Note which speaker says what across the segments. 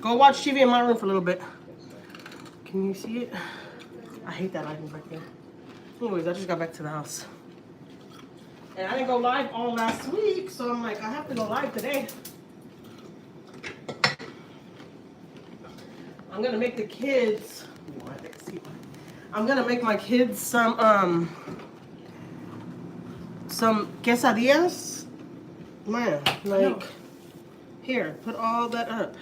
Speaker 1: Go watch TV in my room for a little bit. Can you see it? I hate that lighting back there. Anyways, I just got back to the house. And I didn't go live all last week, so I'm like, I have to go live today. I'm gonna make the kids. I'm gonna make my kids some quesadillas. Man, like, here, put all that up.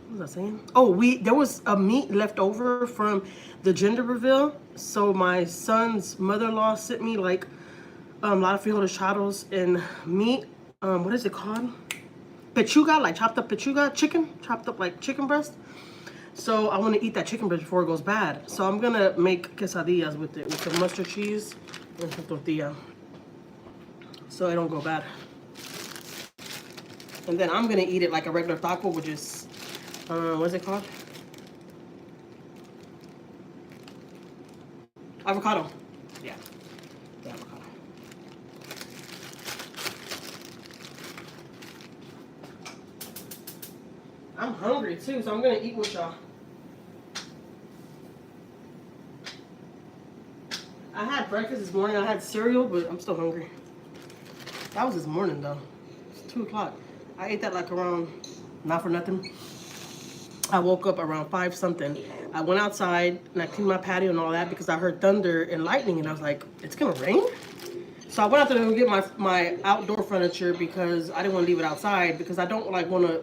Speaker 1: What was I saying? Oh, there was a meat left over from the gender reveal. So my son's mother-in-law sent me like a lot of frijoles chatos and meat. What is it called? Pechuga, like chopped up pechuga, chicken, chopped up like chicken breast. So I want to eat that chicken breast before it goes bad. So I'm gonna make quesadillas with it, with some mustard cheese and some tortilla, so it don't go bad. And then I'm gonna eat it like a regular taco, which is, what's it called? Avocado. Yeah, the avocado. I'm hungry too, so I'm gonna eat with y'all. I had breakfast this morning. I had cereal, but I'm still hungry. That was this morning though. It's 2 o'clock. I ate that like around, not for nothing, I woke up around 5 something. I went outside and I cleaned my patio and all that because I heard thunder and lightning, and I was like, it's gonna rain? So I went out there to get my outdoor furniture because I didn't want to leave it outside, because I don't like want to,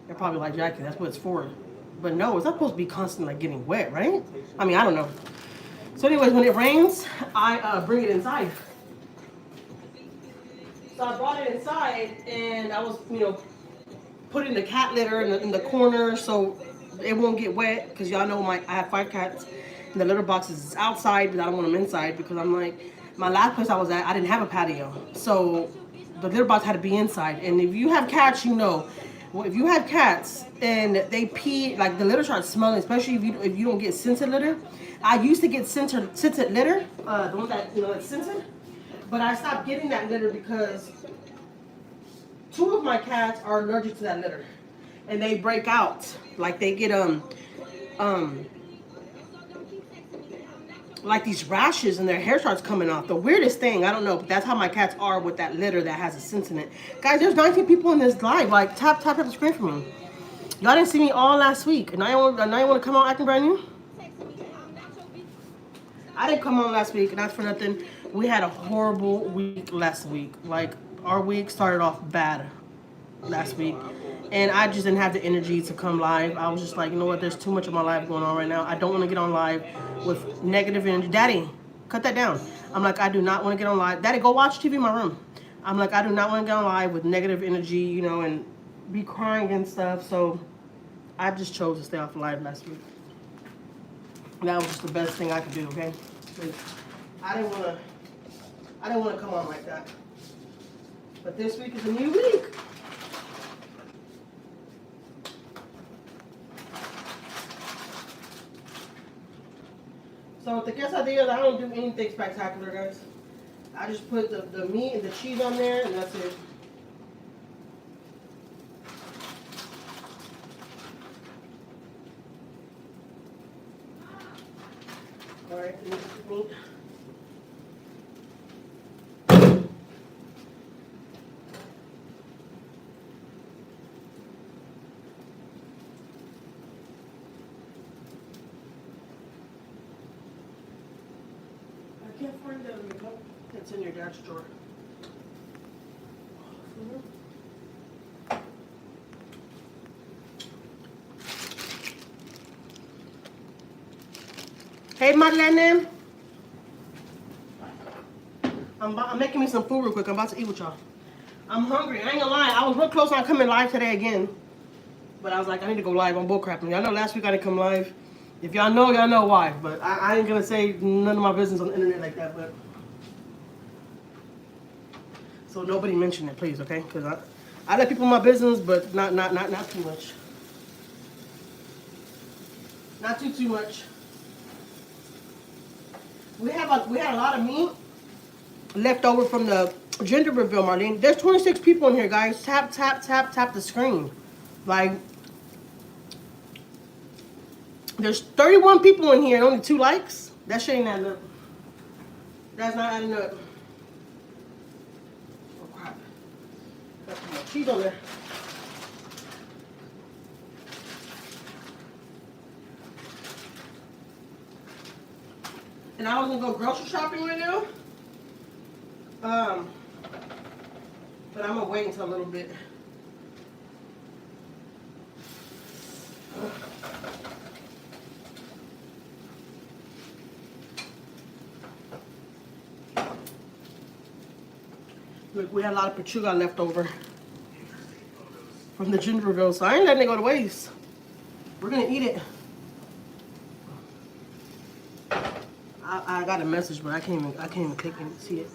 Speaker 1: they're probably like, Jackie, that's what it's for. But no, it's not supposed to be constantly like getting wet, right? I mean, I don't know. So anyways, when it rains, I bring it inside. So I brought it inside, and I was, putting the cat litter in the corner so it won't get wet, because y'all know I have 5 cats, and the litter box is outside, but I don't want them inside because I'm like, my last place I was at, I didn't have a patio, so the litter box had to be inside. And if you have cats, well, if you have cats and they pee, like the litter starts smelling, especially if you don't get scented litter. I used to get scented litter, the one that that's scented, but I stopped getting that litter because 2 of my cats are allergic to that litter, and they break out, like they get like these rashes, and their hair starts coming off. The weirdest thing, I don't know, but that's how my cats are with that litter that has a scent in it. Guys, there's 19 people in this live. Like, tap the screen for me. Y'all didn't see me all last week, and now you want to come on acting brand new? I didn't come on last week, and that's for nothing. We had a horrible week last week. Like, our week started off bad last week, and I just didn't have the energy to come live. I was just like, you know what, there's too much of my life going on right now. I don't want to get on live with negative energy. Daddy, cut that down. I'm like, I do not want to get on live. Daddy, go watch TV in my room. I'm like, I do not want to get on live with negative energy, and be crying and stuff. So I just chose to stay off live last week. That was just the best thing I could do, okay? I didn't want to come on like that. But this week is a new week. So with the quesadillas, I don't do anything spectacular, guys. I just put the meat and the cheese on there, and that's it. All right, and this is the meat. I can't find the remote. It's in your dad's drawer. Hey, Madeleine. I'm making me some food real quick. I'm about to eat with y'all. I'm hungry. I ain't gonna lie. I was real close on coming live today again. But I was like, I need to go live. I'm bullcrapping. Y'all know last week I didn't come live. If y'all know why. But I ain't gonna say none of my business on the internet like that. But so nobody mention it, please, okay? Because I let people in my business, but not too much. Not too much. We had a lot of meat, left over from the gender reveal, Marlene. There's 26 people in here, guys. Tap, tap, tap, tap the screen. Like, there's 31 people in here and only 2 likes. That shit ain't adding up. That's not adding up. Oh, crap. Got too much cheese on there. And I was gonna go grocery shopping right now. But I'm gonna wait until a little bit. Look, we had a lot of pechuga left over from the gender reveal, so I ain't letting it go to waste. We're gonna eat it. I got a message, but I can't even click and see it.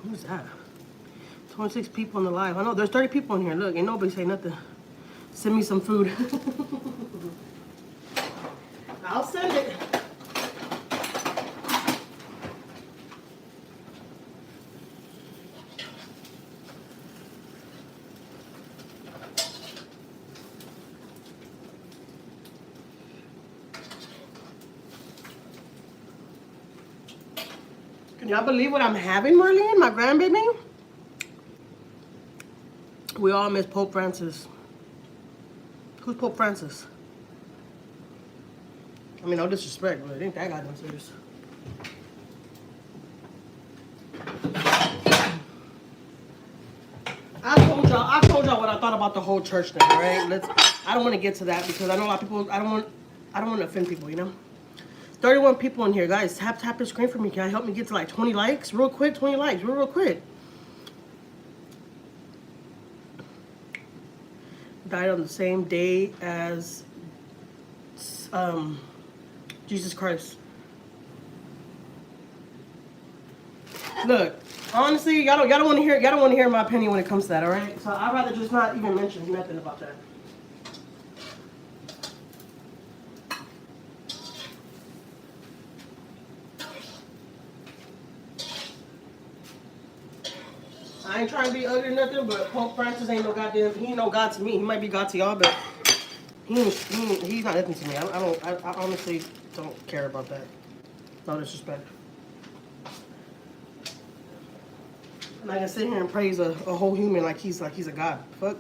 Speaker 1: Who's that? 26 people in the live. I know there's 30 people in here. Look, ain't nobody say nothing. Send me some food. I'll send it. Can y'all believe what I'm having, Marlene? My grandbaby? We all miss Pope Francis. Who's Pope Francis? I mean, no disrespect, but it ain't that goddamn serious. I told y'all what I thought about the whole church thing, right? I don't want to get to that because I know a lot of people. I don't want to offend people, you know. 31 people in here, guys. Tap the screen for me. Can I help me get to like 20 likes, real quick? 20 likes, real quick. Died on the same day as Jesus Christ. Look, honestly, y'all don't want to hear my opinion when it comes to that, all right? So I'd rather just not even mention nothing about that. I ain't trying to be ugly or nothing, but Pope Francis ain't no goddamn. He ain't no God to me. He might be God to y'all, but he's not nothing to me. I honestly don't care about that. No disrespect. I'm not gonna sit here and praise a whole human like he's a god. Fuck.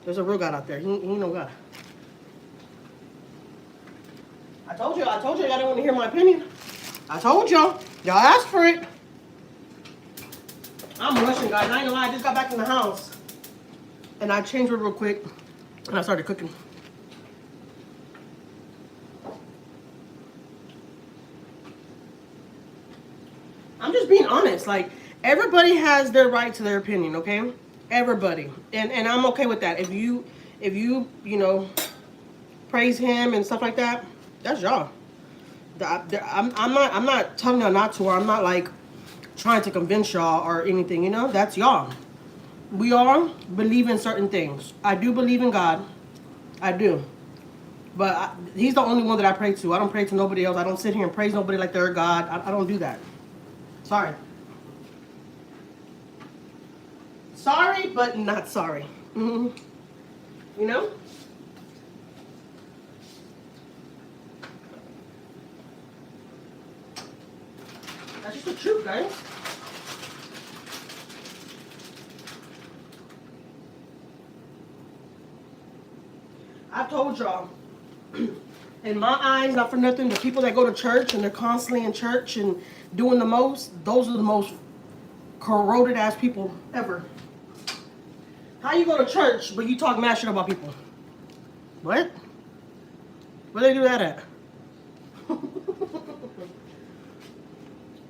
Speaker 1: There's a real God out there. He ain't no God. I told y'all y'all didn't want to hear my opinion. I told y'all. Y'all asked for it. I'm rushing, guys. I ain't gonna lie. I just got back in the house. And I changed it real quick. And I started cooking. I'm just being honest. Like, everybody has their right to their opinion, okay? Everybody. And I'm okay with that. If you praise him and stuff like that, that's y'all. I'm not telling y'all not to, or I'm not like trying to convince y'all or anything, you know. That's y'all. We all believe in certain things. I do believe in God. I do. But he's the only one that I pray to. I don't pray to nobody else. I don't sit here and praise nobody like they're a God. I don't do that. Sorry. Sorry, but not sorry. You know? That's just the truth, guys. I told y'all, in my eyes, not for nothing, the people that go to church and they're constantly in church and doing the most, those are the most corroded ass people ever. How you go to church but you talk mad shit about people? What? Where they do that at?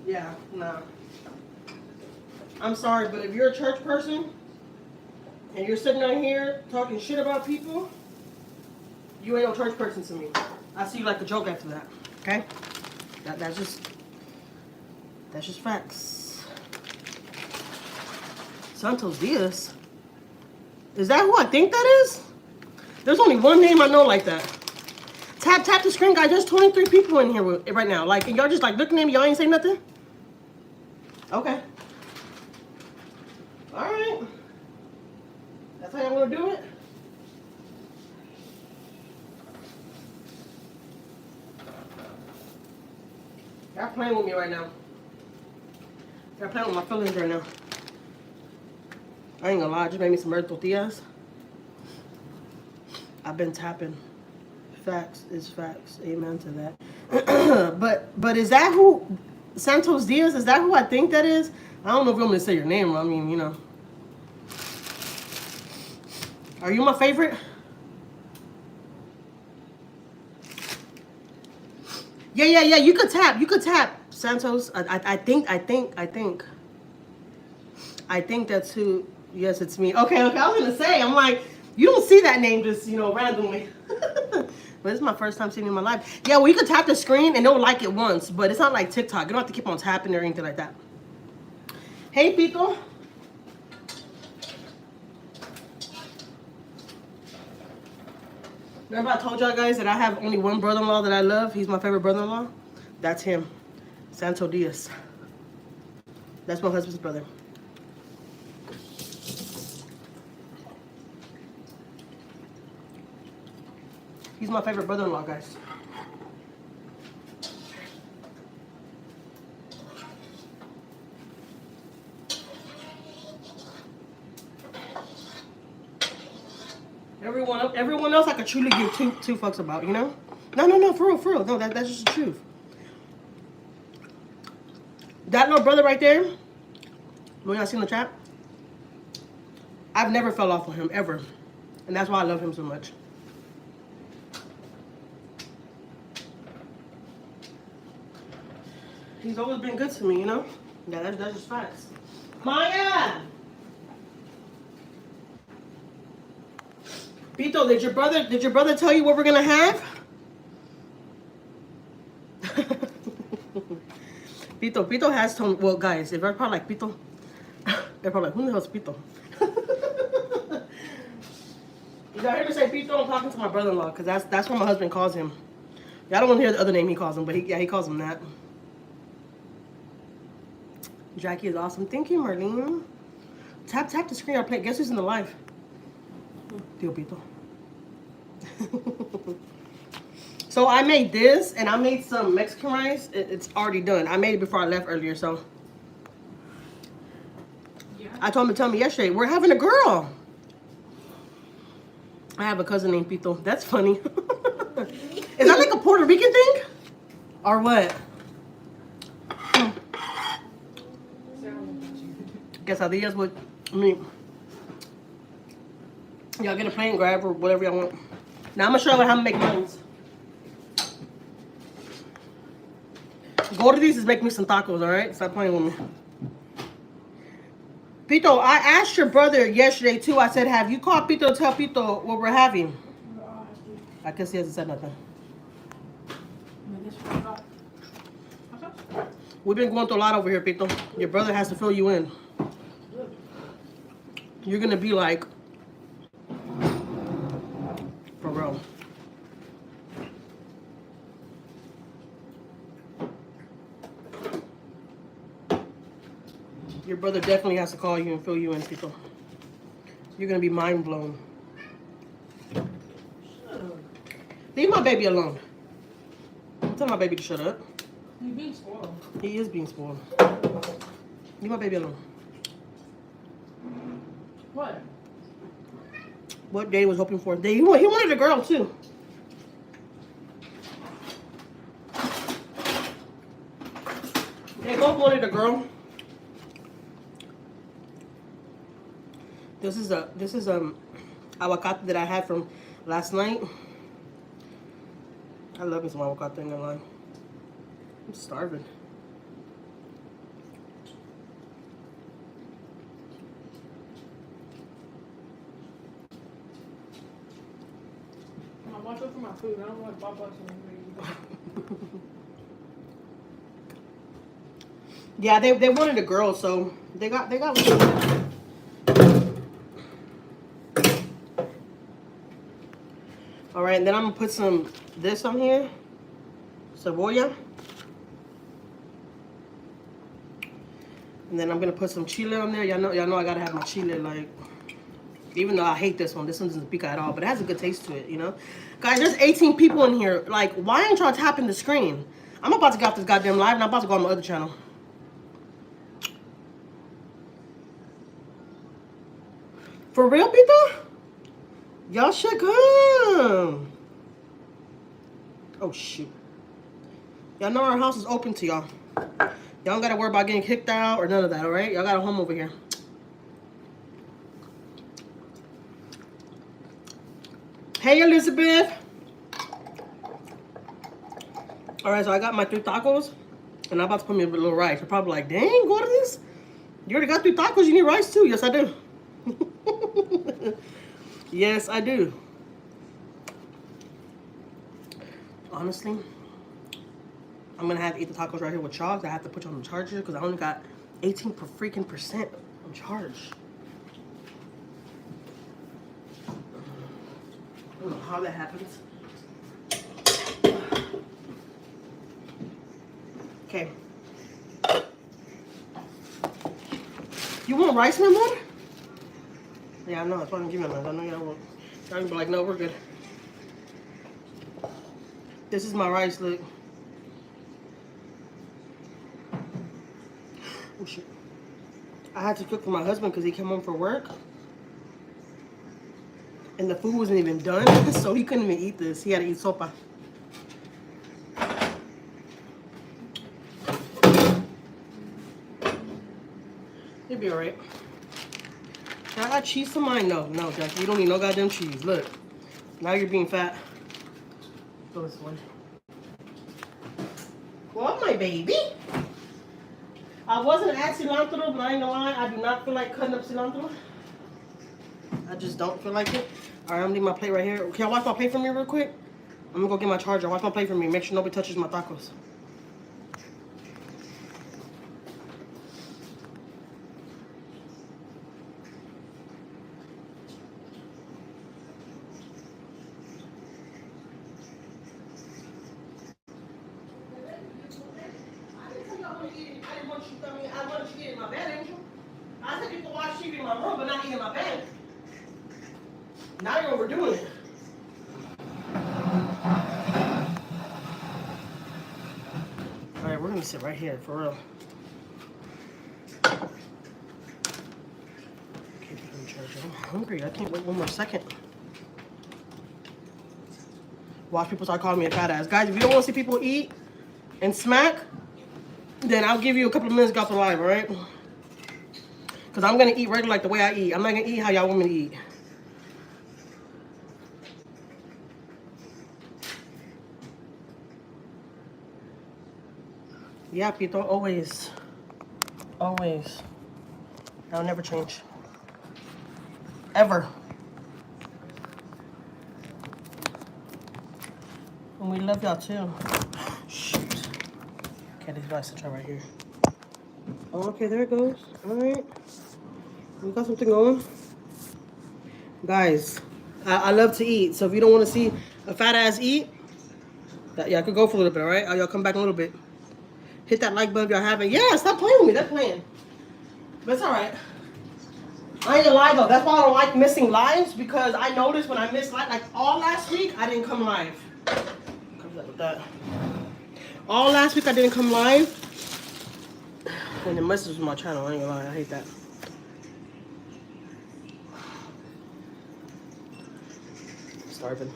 Speaker 1: Yeah, nah. I'm sorry, but if you're a church person and you're sitting out here talking shit about people, you ain't no church person to me. I see you like a joke after that. Okay? That's just facts. Santos Diaz. Is that who I think that is? There's only one name I know like that. Tap the screen, guys. There's 23 people in here right now. Like, and y'all just like looking at me. Y'all ain't saying nothing? Okay. All right. That's how y'all want to do it? Y'all playing with me right now. Y'all playing with my feelings right now. I ain't gonna lie. I just made me some red tortillas. I've been tapping. Facts is facts. Amen to that. but is that who Santos Diaz? Is that who I think that is? I don't know if you want me to say your name. I mean, you know. Are you my favorite? Yeah. You could tap. You could tap. Santos. I think that's who. Yes, it's me. Okay. I was gonna say. I'm like, you don't see that name just randomly. But this is my first time seeing it in my life. Yeah, well, you can tap the screen and they'll like it once, but it's not like TikTok. You don't have to keep on tapping or anything like that. Hey, Pico. Remember I told y'all guys that I have only one brother-in-law that I love? He's my favorite brother-in-law. That's him. Santo Diaz. That's my husband's brother. He's my favorite brother-in-law, guys. Everyone else I could truly give two fucks about, you know? No, for real. No, that's just the truth. That little brother right there, when y'all seen the chat, I've never fell off with him, ever. And that's why I love him so much. He's always been good to me, you know? Yeah, that's just facts. Maiyah! Pito, did your brother tell you what we're gonna have? Pito has told me, well, guys, if they're probably like Pito, they're probably like, who the hell's Pito? Y'all hear me say Pito? I'm talking to my brother-in-law, because that's what my husband calls him. Y'all don't want to hear the other name he calls him, but he calls him that. Jackie is awesome. Thank you, Marlene. Tap the screen. Our play. Guess who's in the live? Tío Pito. So I made this, and I made some Mexican rice. It's already done. I made it before I left earlier, so. Yeah. I told him to tell me yesterday, we're having a girl. I have a cousin named Pito. That's funny. Is that like a Puerto Rican thing? Or what? Quesadillas with meat. Y'all get a plain grab or whatever y'all want. Now I'm gonna show you how to make mine. Go to these is make me some tacos, alright? Stop playing with me. Pito, I asked your brother yesterday too. I said, have you called Pito to tell Pito what we're having? I guess he hasn't said nothing. We've been going through a lot over here, Pito. Your brother has to fill you in. You're gonna be like, for real. Your brother definitely has to call you and fill you in, Pito. You're gonna be mind blown. Leave my baby alone. Tell my baby to shut up.
Speaker 2: He's being spoiled.
Speaker 1: He is being spoiled. Leave my baby alone.
Speaker 2: What?
Speaker 1: What Daddy was hoping for. He wanted a girl too. They both wanted a girl. This is avocado that I had from last night. I love me some avocado in the line. I'm starving.
Speaker 2: Watch out for my food. I don't want Baba to.
Speaker 1: Yeah, they wanted a girl, so they got. All right, and then I'm gonna put some this on here, cebolla, and then I'm gonna put some chile on there. Y'all know I gotta have my chile. Like, even though I hate this one doesn't pica at all, but it has a good taste to it, you know. Guys, there's 18 people in here. Like, why ain't y'all tapping the screen? I'm about to get off this goddamn live, and I'm about to go on my other channel. For real, Pita? Y'all should come. Oh, shoot. Y'all know our house is open to y'all. Y'all don't gotta worry about getting kicked out or none of that, alright? Y'all got a home over here. Hey, Elizabeth. Alright, so I got my 3 tacos. And I'm about to put me a little rice. You're probably like, dang, what is this? You already got 3 tacos, you need rice too. Yes, I do. Yes, I do. Honestly, I'm gonna have to eat the tacos right here with chalk. I have to put you on the charger because I only got 18% on charge. I don't know how that happens. Okay. You want rice, my mother? Yeah, I know. That's why I'm giving them. I know y'all won't. Y'all gonna be like, no, we're good. This is my rice, look. Oh, shit. I had to cook for my husband because he came home for work. And the food wasn't even done, so he couldn't even eat this. He had to eat sopa. He'll be alright. I got cheese on mine? No, Jackie. You don't need no goddamn cheese. Look. Now you're being fat. Go this way. What, my baby? I wasn't at cilantro, but I ain't gonna lie. I do not feel like cutting up cilantro. I just don't feel like it. Alright, I'm gonna leave my plate right here. Can I wash my plate for me real quick? I'm gonna go get my charger. Wash my plate for me. Make sure nobody touches my tacos. I want you to eat in my bed, Angel. I said you can watch TV in my room, but not eat in my bed. Now you're overdoing it. Alright, we're gonna sit right here, for real. Okay, put in charge. I'm hungry. I can't wait one more second. Watch people start calling me a fat ass. Guys, if you don't want to see people eat and smack, then I'll give you a couple of minutes to go off the live, alright? Because I'm going to eat regular like the way I eat. I'm not going to eat how y'all want me to eat. Yeah, Pito, always. Always. That'll never change. Ever. And we love y'all too. Shoot. Okay, this guy's to try right here. Oh, okay, there it goes. Alright. We got something going. Guys, I love to eat. So if you don't want to see a fat ass eat, yeah, I could go for a little bit, alright? Y'all come back a little bit. Hit that like button if y'all haven't. Yeah, stop playing with me. They're playing. But it's alright. I ain't gonna lie though. That's why I don't like missing lives, because I noticed when I missed like all last week, I didn't come live. Comes up with that. All last week I didn't come live. And the message was my channel. I ain't gonna lie. I hate that. Starving.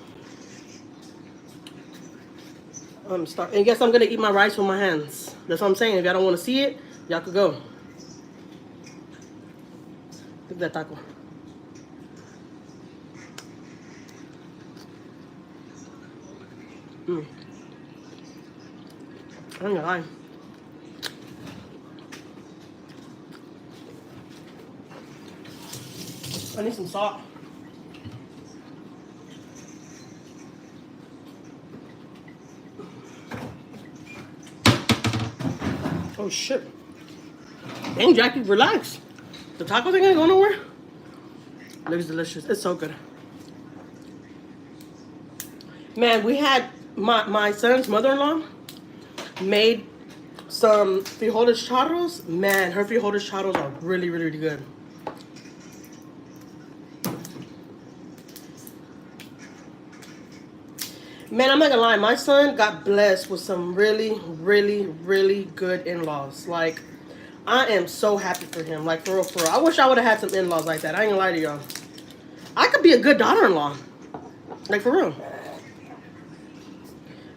Speaker 1: I'm starving. And guess I'm gonna eat my rice with my hands. That's what I'm saying. If y'all don't want to see it, y'all could go. Look at that taco. I ain't gonna lie. I need some salt. Oh shit. Dang, Jackie, relax. The tacos ain't gonna go nowhere. Looks delicious. It's so good. Man, we had my son's mother-in-law made some frijoles charros. Man, her frijoles charros are really, really good. Man, I'm not gonna lie, my son got blessed with some really, really, really good in-laws. Like, I am so happy for him. Like, for real, for real. I wish I would have had some in-laws like that. I ain't gonna lie to y'all. I could be a good daughter-in-law. Like, for real.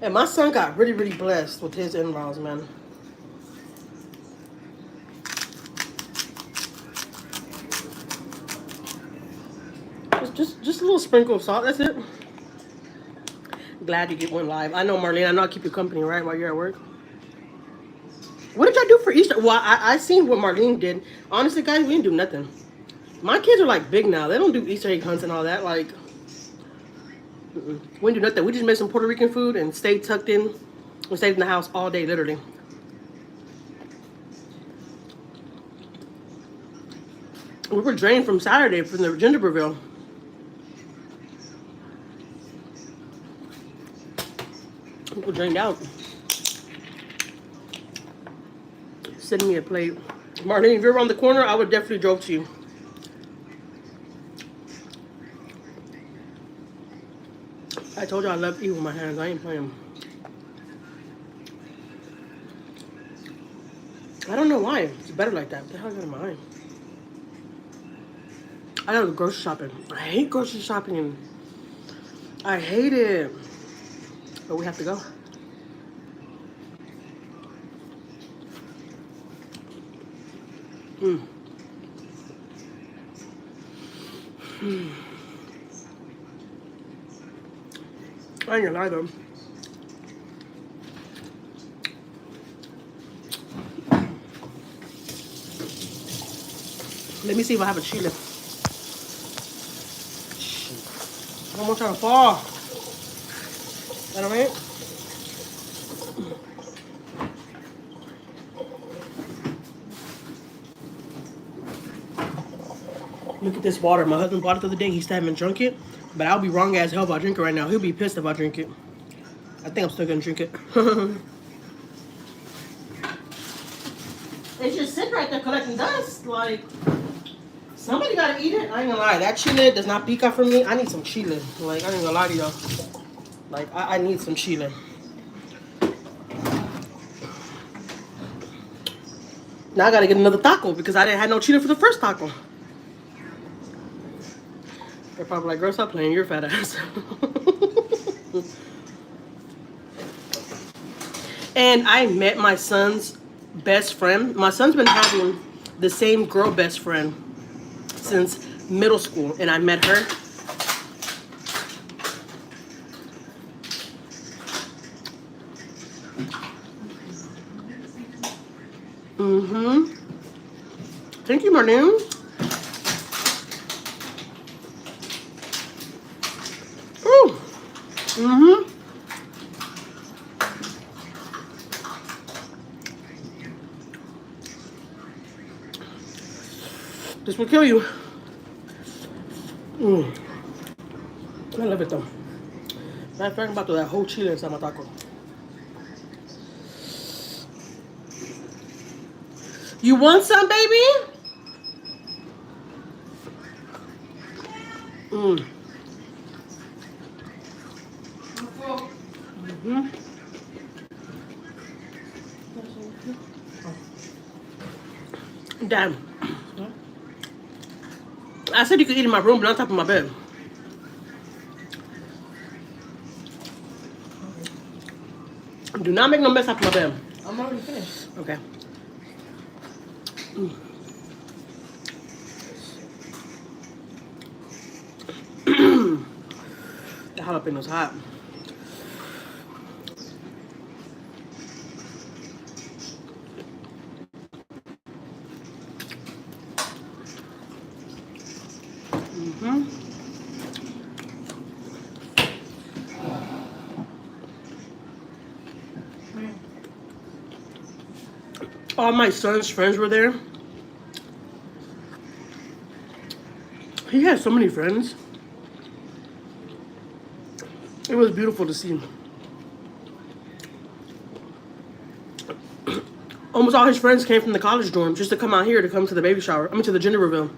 Speaker 1: And my son got really, really blessed with his in-laws, man. Just a little sprinkle of salt, that's it. Glad you get one live. I know, Marlene, I know I keep you company, right, while you're at work. What did y'all do for Easter? Well, I seen what Marlene did. Honestly, guys, we didn't do nothing. My kids are, like, big now. They don't do Easter egg hunts and all that. Like, we didn't do nothing. We just made some Puerto Rican food and stayed tucked in. We stayed in the house all day, literally. We were drained from Saturday from the gingerbread ale. We were drained out. Send me a plate. Marlene, if you're around the corner, I would definitely drove to you. I told you I love eating with my hands. I ain't playing. I don't know why. It's better like that. What the hell is in my eye? I gotta go grocery shopping. I hate grocery shopping. And I hate it. But we have to go. I ain't gonna lie though. Let me see if I have a chili. I'm gonna try to fall. That all right? Look at this water. My husband bought it the other day. He still haven't drunk it. But I'll be wrong as hell if I drink it right now. He'll be pissed if I drink it. I think I'm still gonna drink it. It's just sitting right there collecting dust. Like, somebody gotta eat it. I ain't gonna lie. That chile does not pica for me. I need some chile. Like, I ain't gonna lie to y'all. Like, I need some chile. Now I gotta get another taco because I didn't have no chile for the first taco. They're probably like, girl, stop playing, you're fat ass. And I met my son's best friend. My son's been having the same girl best friend since middle school, and I met her. Thank you, Marlene. This will kill you. I love it though. Matter of fact, I'm about to that whole chile inside my taco. You want some, baby? Damn. I said you could eat in my room, but on top of my bed. Do not make no mess after my bed.
Speaker 2: I'm already finished.
Speaker 1: Okay. The jalapeno's hot. All my son's friends were there. He has so many friends. It was beautiful to see. Almost all his friends came from the college dorm just to come out here to come to the baby shower. I mean, to the gender reveal.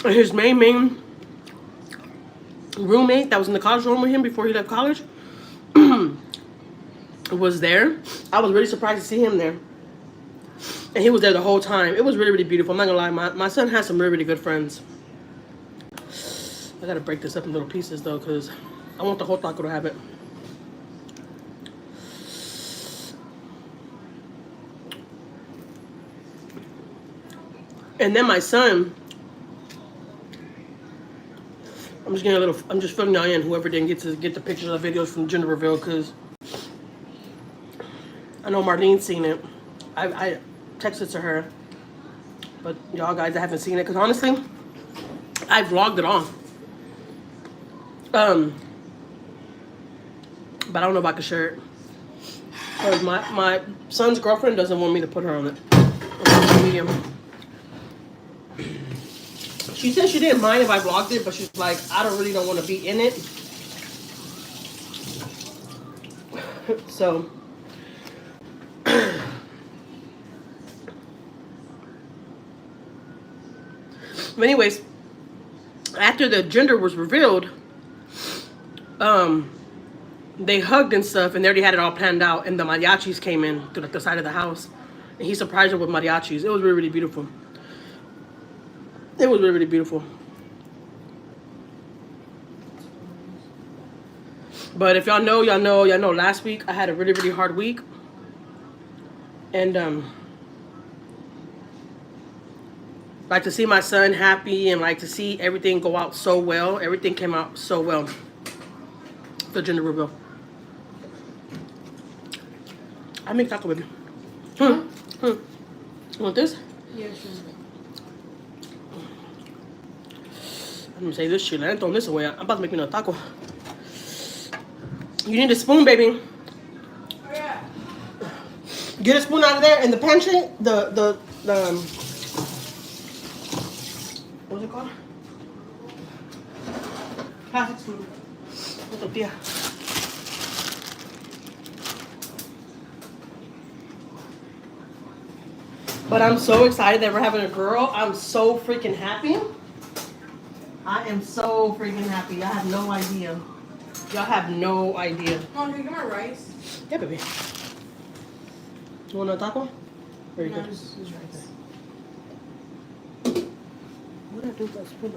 Speaker 1: And his main roommate that was in the college dorm with him before he left college was there. I was really surprised to see him there. And he was there the whole time. It was really, really beautiful. I'm not gonna lie. My son has some really, really good friends. I gotta break this up in little pieces though, because I want the whole taco to have it. And then my son, I'm just filling y'all in, whoever didn't get to get the pictures or videos from gender reveal, because I know Marlene's seen it. I texted to her, but y'all guys that haven't seen it, because honestly, I vlogged it all. But I don't know if I can share it, because my son's girlfriend doesn't want me to put her on it. Medium. She said she didn't mind if I vlogged it, but she's like, I really don't want to be in it. So, but anyways, after the gender was revealed, they hugged and stuff, and they already had it all planned out, and the mariachis came in to the side of the house, and he surprised her with mariachis. It was really, really beautiful. It was really, really beautiful. But if y'all know, y'all know last week I had a really, really hard week. And like to see my son happy and like to see everything go out so well. Everything came out so well. The gender reveal. I make taco baby. You want this?
Speaker 2: Yeah, sure.
Speaker 1: I'm gonna say this shit. I ain't throwing this away. I'm about to make me another taco. You need a spoon, baby.
Speaker 2: Oh, yeah.
Speaker 1: Get a spoon out of there in the pantry. The what's it called? Plastic spoon. Tortilla. But I'm so excited that we're having a girl. I'm so freaking happy. I am so freaking happy. I have no idea. Y'all have no idea.
Speaker 2: Mom, can you get my rice?
Speaker 1: Yeah, baby. You want a taco? Or you
Speaker 2: No,
Speaker 1: good?
Speaker 2: just rice.
Speaker 1: What did I do with that spoon?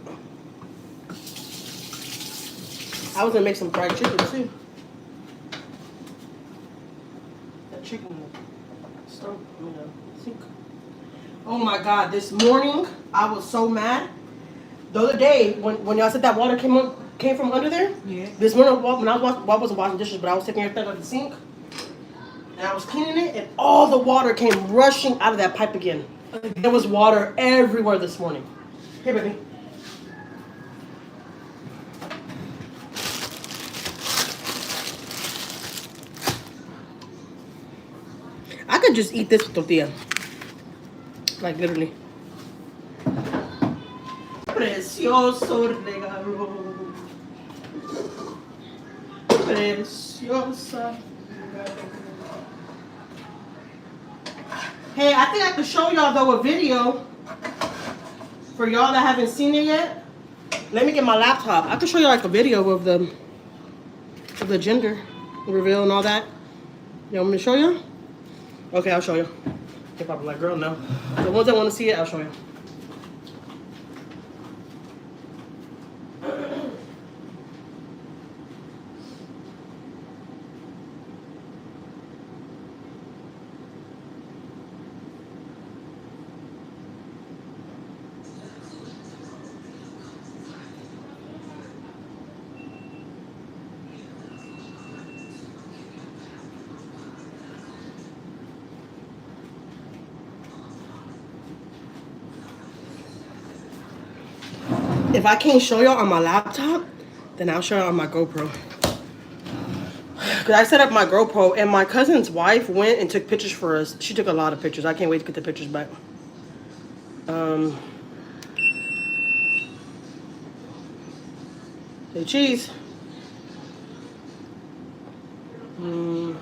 Speaker 1: I was gonna make some fried chicken too. That chicken in the stove, in the sink. Oh my God! This morning I was so mad. The other day when y'all said that water came from under there.
Speaker 2: Yeah.
Speaker 1: This morning when I wasn't washing dishes, but I was taking everything out of the sink, and I was cleaning it, and all the water came rushing out of that pipe again. There was water everywhere this morning. Here, baby. I could just eat this with tortilla. Like literally. Precioso regalo. Preciosa. Hey, I think I could show y'all though a video for y'all that haven't seen it yet. Let me get my laptop. I could show you like a video of the gender reveal and all that. You want me to show you? Okay, I'll show you. You're probably like, girl, no. The ones that want to see it, I'll show you. If I can't show y'all on my laptop, then I'll show y'all on my GoPro. Because I set up my GoPro, and my cousin's wife went and took pictures for us. She took a lot of pictures. I can't wait to get the pictures back. Say cheese. Mm.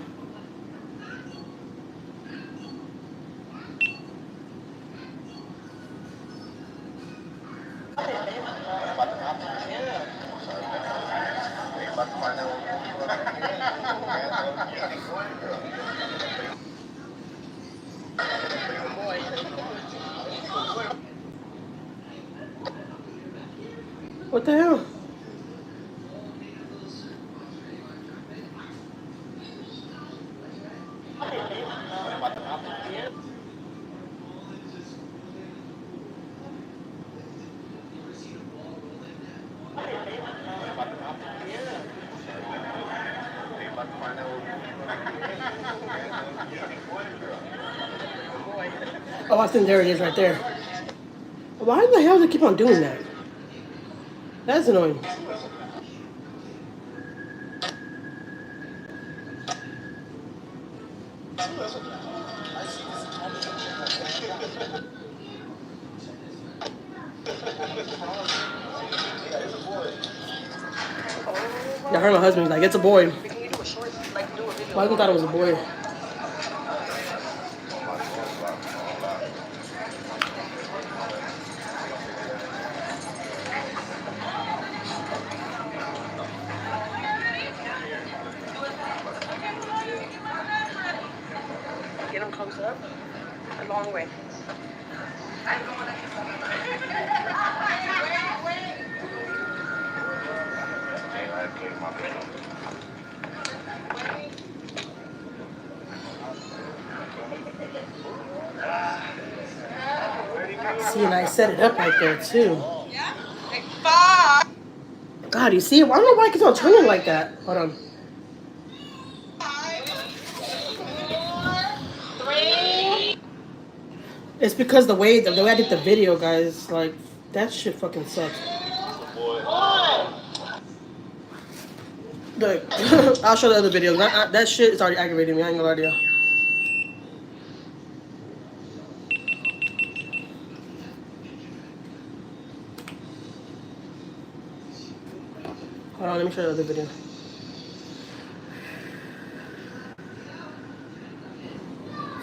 Speaker 1: What the hell? Oh, I think there it is right there. Why the hell do they keep on doing that? That's annoying. I heard my husband like, it's a boy. Why well, I thought it was a boy? Get him close up. A long way. See, and I set it up right there too. God, you see? I don't know why it keeps on turning like that. Hold on. It's because the way I did the video, guys, like that shit fucking sucks. Look, I'll show the other videos. That shit is already aggravating me. I ain't gonna lie to you. Hold on, let me show you the other video.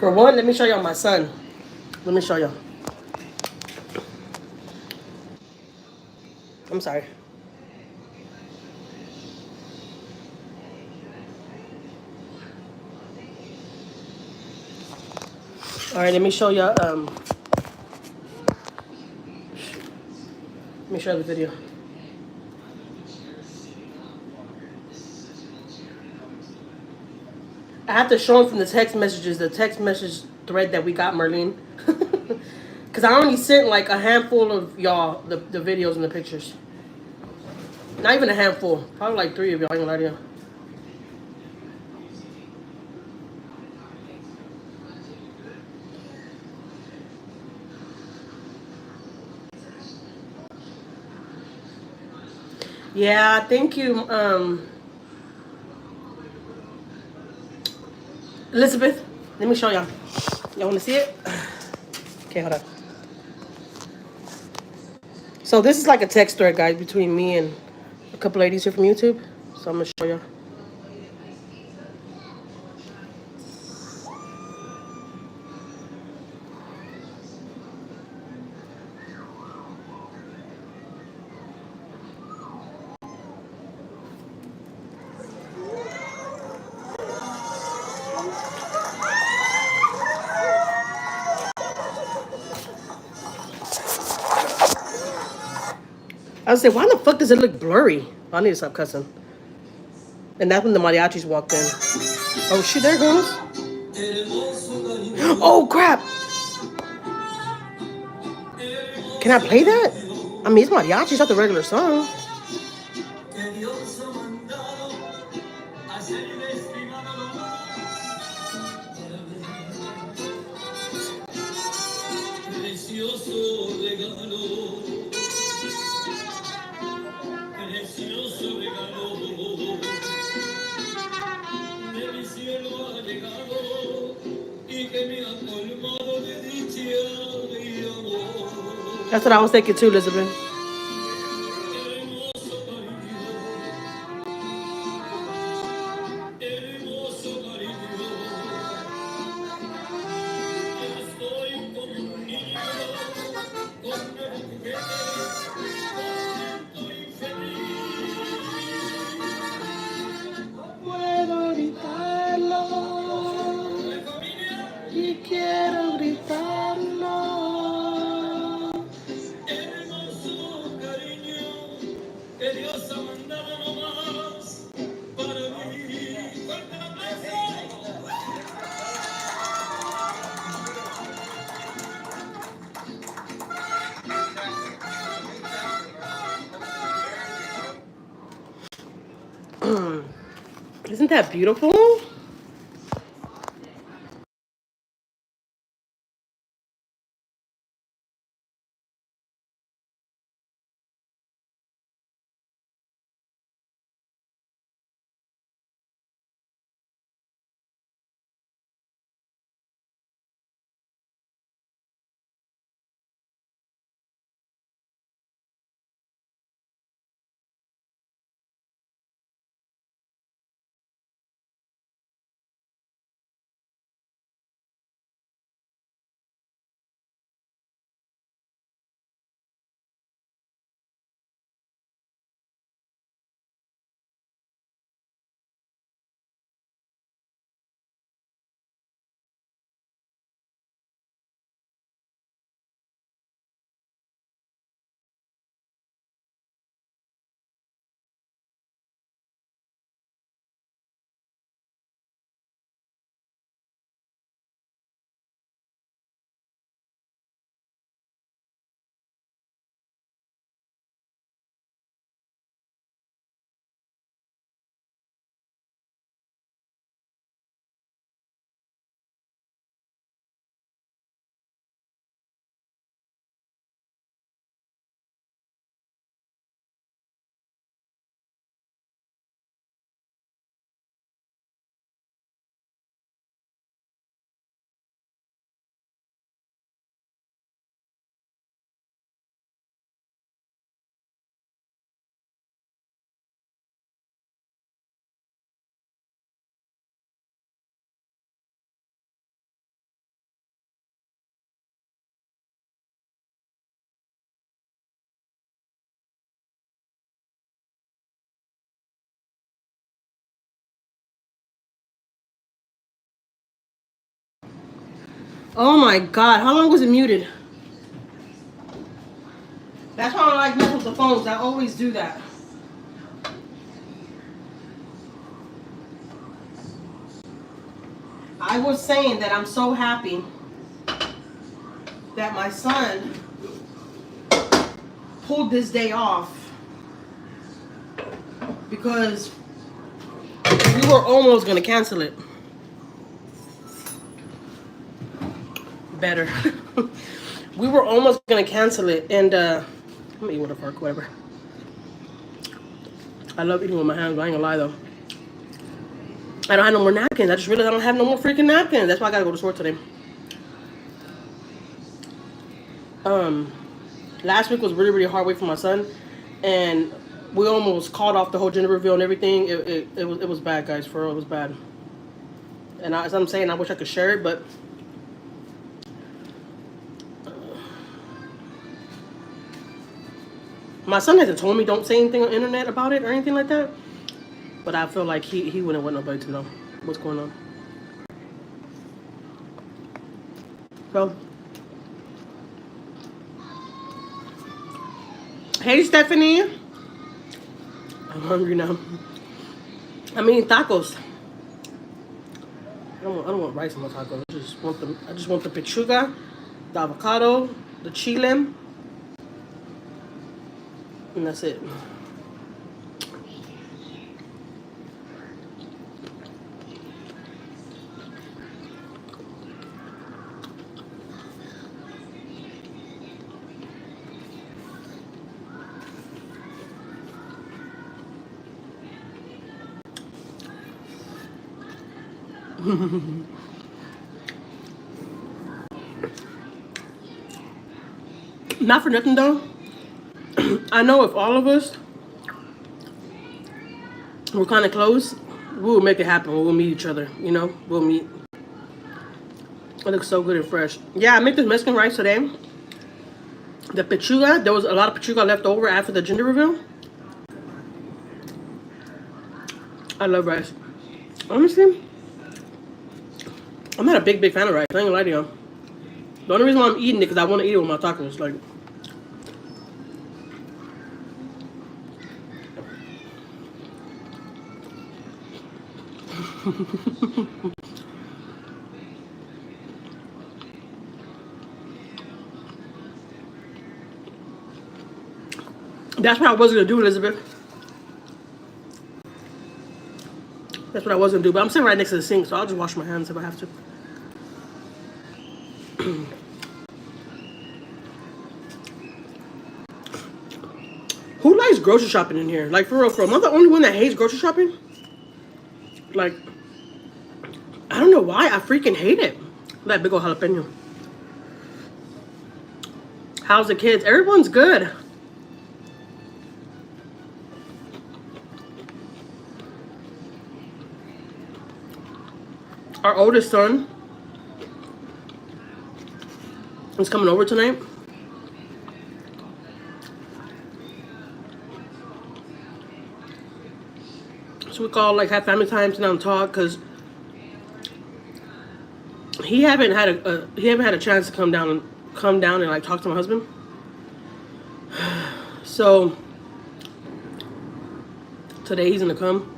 Speaker 1: For one, let me show y'all my son. Let me show y'all. I'm sorry. All right, let me show y'all. Let me show you the video. I have to show him from the text message thread that we got, Marlene. Because I only sent like a handful of y'all the videos and the pictures. Not even a handful. Probably like 3 of y'all. I ain't gonna lie to you. Yeah, thank you, Elizabeth. Let me show y'all. Y'all want to see it? Okay, hold on. So this is like a text thread, guys, between me and a couple ladies here from YouTube. So I'm gonna show y'all. I was saying, why the fuck does it look blurry? I need to stop cussing. And that's when the mariachis walked in. Oh shit, there it goes. Oh crap! Can I play that? I mean, it's mariachis, not the regular song. That's what I was thinking too, Elizabeth. Isn't that beautiful? Oh my god, how long was it muted? That's why I don't like messing with the phones. I always do that. I was saying that I'm so happy that my son pulled this day off because we were almost going to cancel it. Better. We were almost going to cancel it, and let me eat with a fork, whatever. I love eating with my hands, but I ain't gonna lie though. I don't have no more napkins. I just realized I don't have no more freaking napkins. That's why I gotta go to the store today. Last week was really, really hard week for my son, and we almost called off the whole gender reveal and everything. It was bad, guys. For real, it was bad. And as I'm saying, I wish I could share it, but my son hasn't told me don't say anything on the internet about it or anything like that. But I feel like he wouldn't want nobody to know what's going on. So, hey Stephanie, I'm hungry now. I'm eating tacos. I don't want rice in my tacos. I just want the pechuga, the avocado, the chile, and that's it. Not for nothing though. I know if all of us were kind of close, we will make it happen. We'll meet each other, you know? We'll meet. It looks so good and fresh. Yeah, I made this Mexican rice today. The pechuga, there was a lot of pechuga left over after the gender reveal. I love rice. Honestly, I'm not a big fan of rice. I ain't gonna lie to you. The only reason why I'm eating it is because I want to eat it with my tacos. Like, That's what I was gonna do, Elizabeth. That's what I was gonna do. But I'm sitting right next to the sink, so I'll just wash my hands if I have to. Who likes grocery shopping in here? Like, for real, am I the only one that hates grocery shopping? Like, I don't know why. I freaking hate it. That big old jalapeno. How's the kids? Everyone's good. Our oldest son is coming over tonight. So we call, like, have family time, sit down and talk, because he haven't had a chance to come down and like talk to my husband. So today he's gonna come.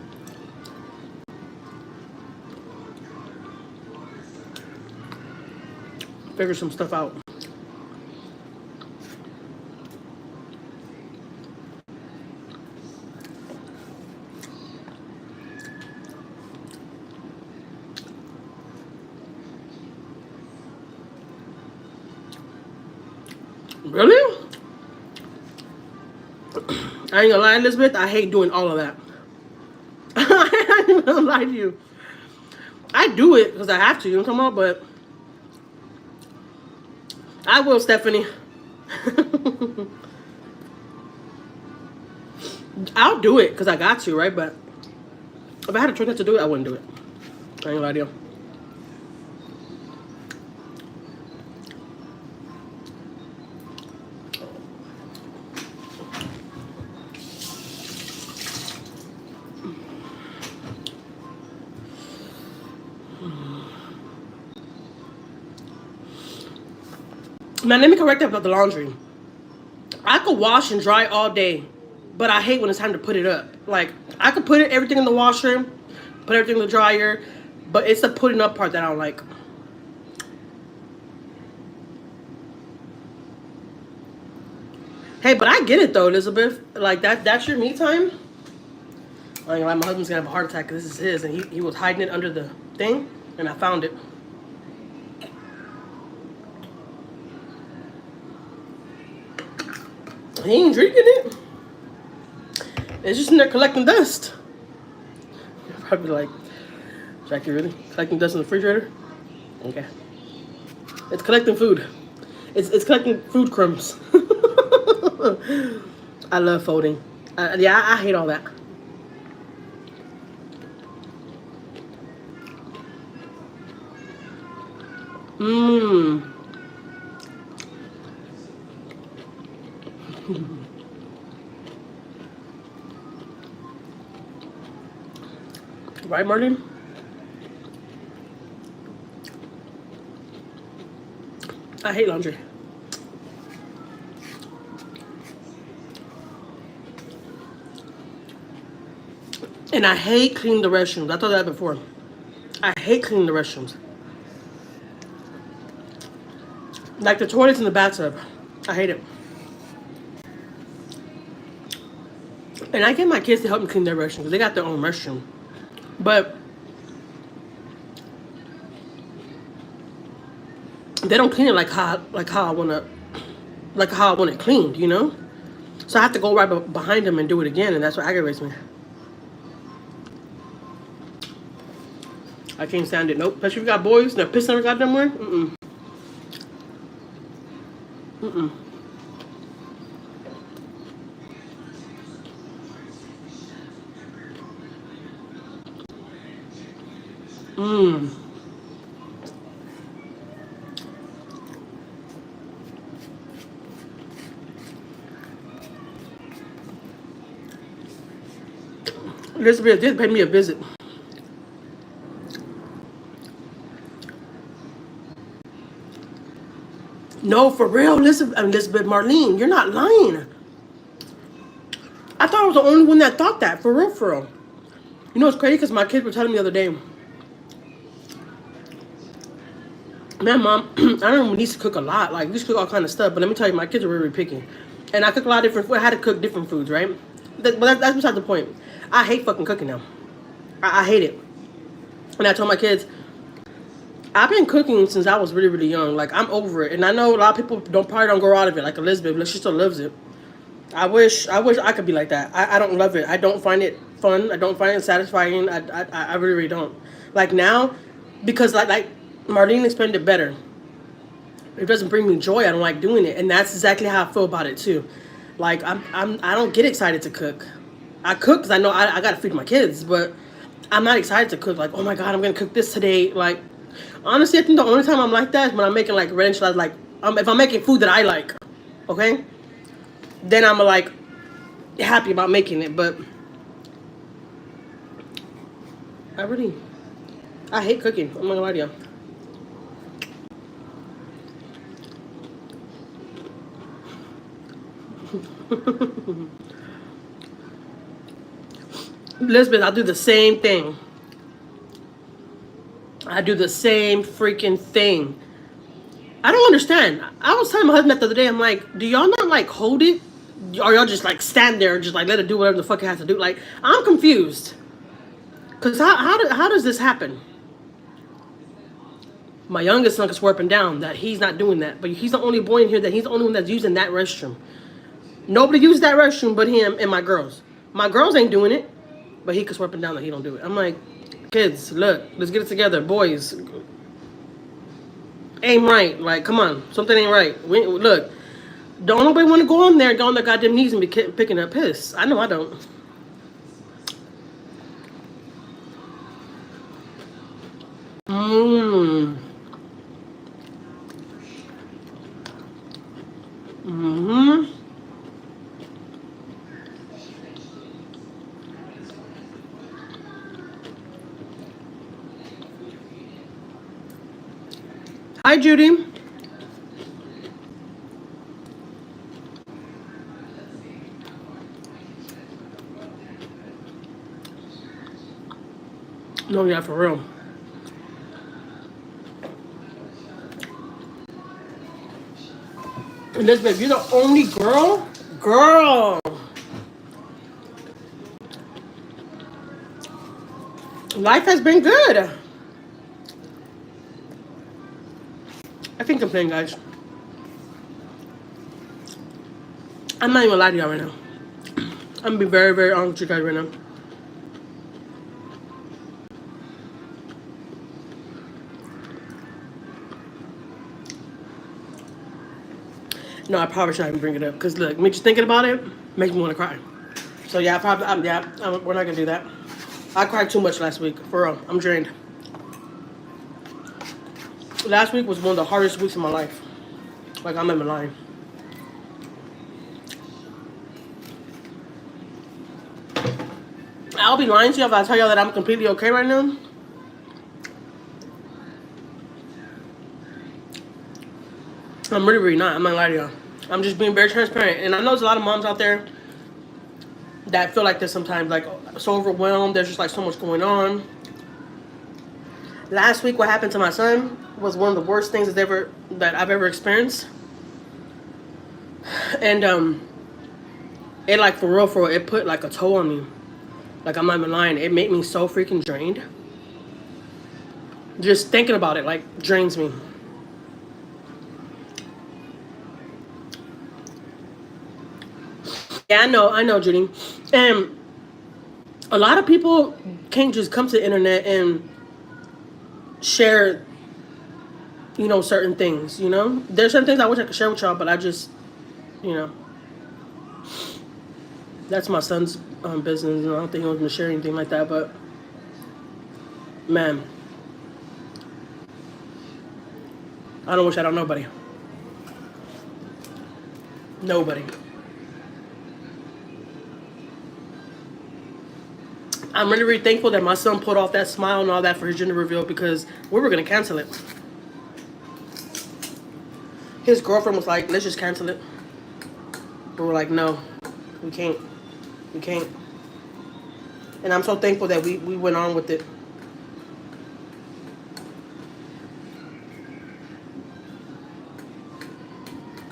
Speaker 1: Figure some stuff out. Really? I ain't gonna lie, Elizabeth, I hate doing all of that. I ain't gonna lie to you. I do it because I have to, you know what I'm talking about? But I will, Stephanie. I'll do it because I got to, right? But if I had a choice not to do it, I wouldn't do it. I ain't gonna lie to you. Now, let me correct that about the laundry. I could wash and dry all day, but I hate when it's time to put it up. Like, I could put everything in the washer, put everything in the dryer, but it's the putting up part that I don't like. Hey, but I get it though, Elizabeth. Like, that's your me time. I ain't gonna lie, my husband's gonna have a heart attack because this is his, and he was hiding it under the thing, and I found it. He ain't drinking it. It's just in there collecting dust. You're probably like, Jackie, really? Collecting dust in the refrigerator? Okay. It's collecting food. It's collecting food crumbs. I love folding. Yeah, I hate all that. Mmm. Right, Martin? I hate laundry. And I hate cleaning the restrooms. I told that before. I hate cleaning the restrooms. Like the toilets in the bathtub. I hate it. And I get my kids to help me clean their restroom because they got their own restroom. But they don't clean it like how I want it cleaned, you know? So I have to go right behind them and do it again, and that's what aggravates me. I can't stand it. Nope. Especially if you got boys and they're pissing every goddamn where. Mm-mm. Mm-mm. Mmm. Elizabeth did pay me a visit. No, for real, Elizabeth Marlene, you're not lying. I thought I was the only one that thought that, for real, for real. You know, it's crazy because my kids were telling me the other day, Man, mom, I don't need to cook a lot. Like, we used to cook all kind of stuff. But let me tell you, my kids are really, really picky. And I cook a lot of different food. I had to cook different foods, right? But that's beside the point. I hate fucking cooking now. I hate it. And I told my kids, I've been cooking since I was really, really young. Like, I'm over it. And I know a lot of people probably don't grow out of it. Like Elizabeth, she still loves it. I wish I could be like that. I don't love it. I don't find it fun. I don't find it satisfying. I really, really don't. Like now, because like Marlene explained it better. It doesn't bring me joy. I don't like doing it, and that's exactly how I feel about it too. Like I don't get excited to cook. I cook because I know I gotta feed my kids, but I'm not excited to cook. Like, oh my god, I'm gonna cook this today. Like, honestly, I think the only time I'm like that is when I'm making like red enchiladas. Like, if I'm making food that I like, okay, then I'm like happy about making it. But I hate cooking. I'm not gonna lie to you. Elizabeth, I do the same thing. I do the same freaking thing. I don't understand. I was telling my husband that the other day, I'm like, do y'all not like hold it? Or y'all just like stand there and just like let it do whatever the fuck it has to do? Like, I'm confused. Cause how does this happen? My youngest son is swerping down that he's not doing that. But he's the only boy in here that he's the only one that's using that restroom. Nobody uses that restroom but him and my girls. My girls ain't doing it. But he could swerping down that he don't do it. I'm like, kids, look, let's get it together. Boys, aim right. Like, come on. Something ain't right. Look, don't nobody want to go on there and go on their goddamn knees and be picking up piss. I know I don't. Hi, Judy. No, yeah, for real. Elizabeth, you're the only girl? Girl. Life has been good. I can't complain, guys. I'm not even gonna lie to y'all right now. I'm gonna be very, very honest with you guys right now. No, I probably shouldn't even bring it up. Because look, me just thinking about it makes me want to cry. So yeah, we're not gonna do that. I cried too much last week. For real, I'm drained. Last week was one of the hardest weeks of my life. Like, I'm not even lying. I'll be lying to you if I tell y'all that I'm completely okay right now. I'm really, really not. I'm not lying to y'all. I'm just being very transparent. And I know there's a lot of moms out there that feel like this sometimes. Like, so overwhelmed. There's just like so much going on. Last week, what happened to my son was one of the worst things that I've ever experienced. And it like for real, it put like a toll on me. Like, I'm not even lying. It made me so freaking drained. Just thinking about it like drains me. Yeah, I know, Judy. And a lot of people can't just come to the internet and share, certain things, There's certain things I wish I could share with y'all, but I just, that's my son's business, and I don't think he wants me to share anything like that, but, man, I don't wish I don't nobody. Nobody. I'm really, really thankful that my son put off that smile and all that for his gender reveal because we were going to cancel it. His girlfriend was like, let's just cancel it. But we're like, no, we can't. We can't. And I'm so thankful that we went on with it.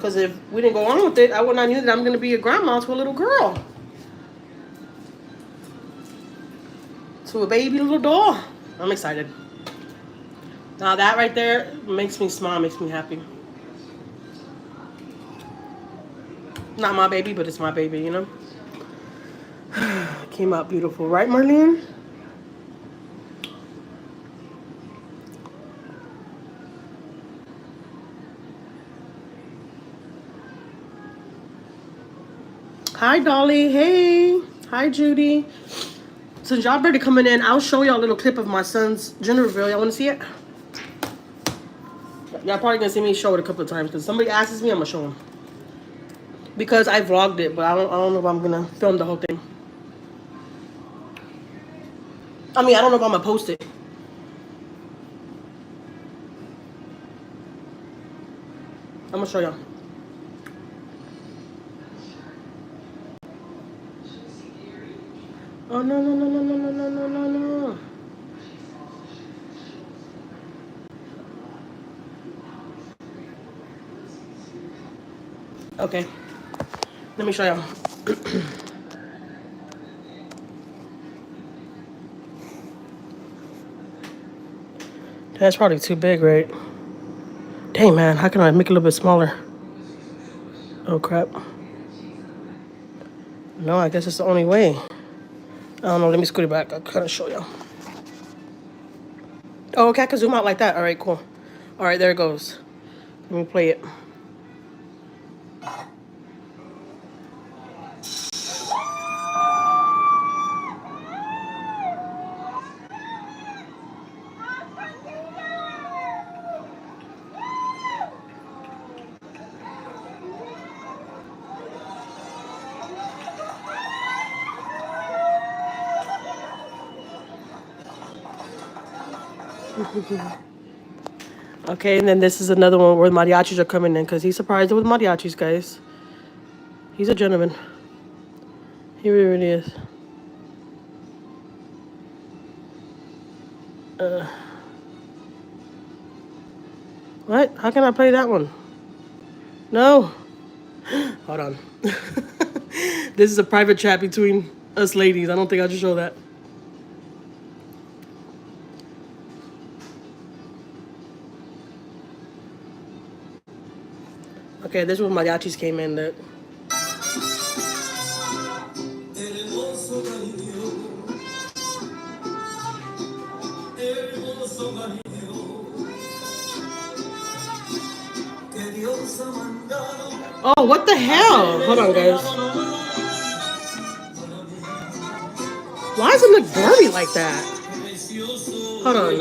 Speaker 1: Because if we didn't go on with it, I would not knew that I'm going to be a grandma to a little girl. To a baby little doll. I'm excited. Now that right there makes me smile, makes me happy. Not my baby, but it's my baby, you know? Came out beautiful, right, Marlene? Hi, Dolly. Hey. Hi, Judy. Since y'all already coming in, I'll show y'all a little clip of my son's gender reveal. Y'all want to see it? Y'all probably gonna see me show it a couple of times because somebody asks me, I'm gonna show them. Because I vlogged it, but I don't know if I'm gonna film the whole thing. I mean, I don't know if I'm gonna post it. I'm gonna show y'all. Oh no no no no no no no no no no. Okay. Let me show y'all. That's probably too big, right? Dang, man. How can I make it a little bit smaller? Oh, crap. No, I guess it's the only way. I don't know. Let me scoot it back. I'll kind of show y'all. Oh, okay. I can zoom out like that. All right, cool. All right, there it goes. Let me play it. Okay, and then this is another one where mariachis are coming in because he's surprised with mariachis, guys. He's a gentleman. He really is. What? How can I play that one? No. Hold on. This is a private chat between us ladies. I don't think I should show that. Okay, this is when mariachis came in. That. Oh, what the hell? Hold on, guys. Why does it look blurry like that? Hold on.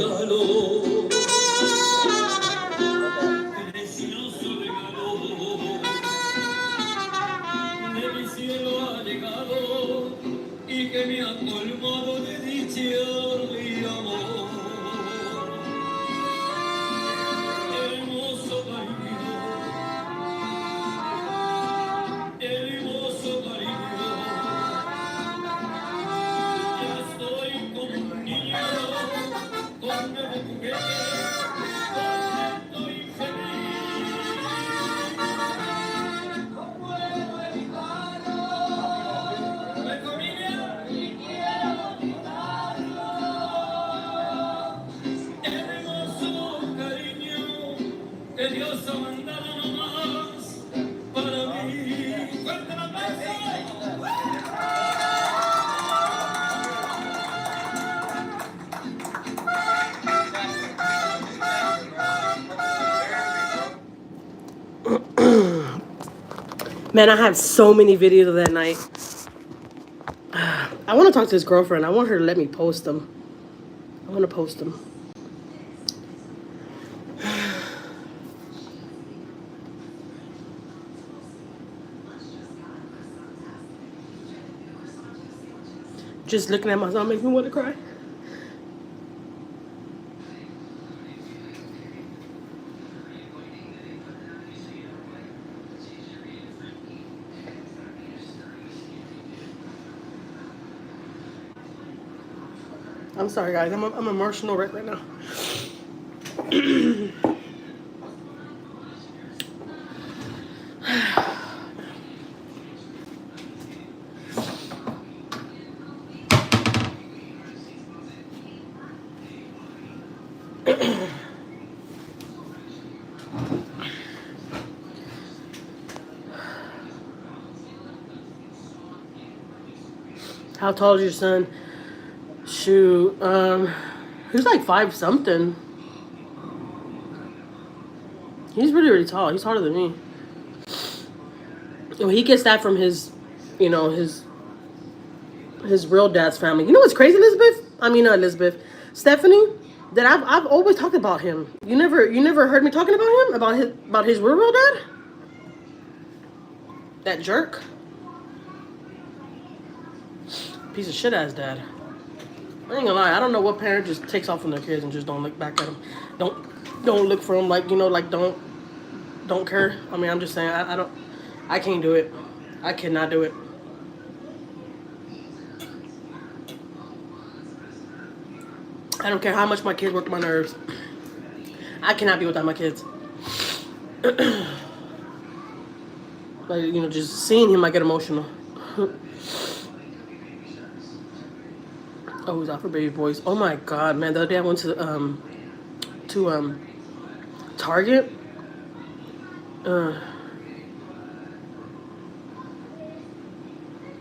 Speaker 1: Man, I have so many videos of that night. I want to talk to his girlfriend. I want her to let me post them. I want to post them. Just looking at myself makes me want to cry. I'm sorry, guys. I'm emotional right now. How tall is your son? Shoot, he's like 5 something. He's really, really tall. He's taller than me. Well, he gets that from his, you know, his real dad's family. You know what's crazy, Elizabeth? I mean, not Elizabeth, Stephanie. That I've always talked about him. You never heard me talking about him, about his real dad. That jerk, piece of shit ass dad. I ain't gonna lie. I don't know what parent just takes off on their kids and just don't look back at them. Don't look for them. Like, you know, like don't care. I mean, I'm just saying. I can't do it. I cannot do it. I don't care how much my kids work my nerves. I cannot be without my kids. Like, you know, just seeing him, I get emotional. Oh, he's out for baby boys. Oh my god, man! The other day I went to Target.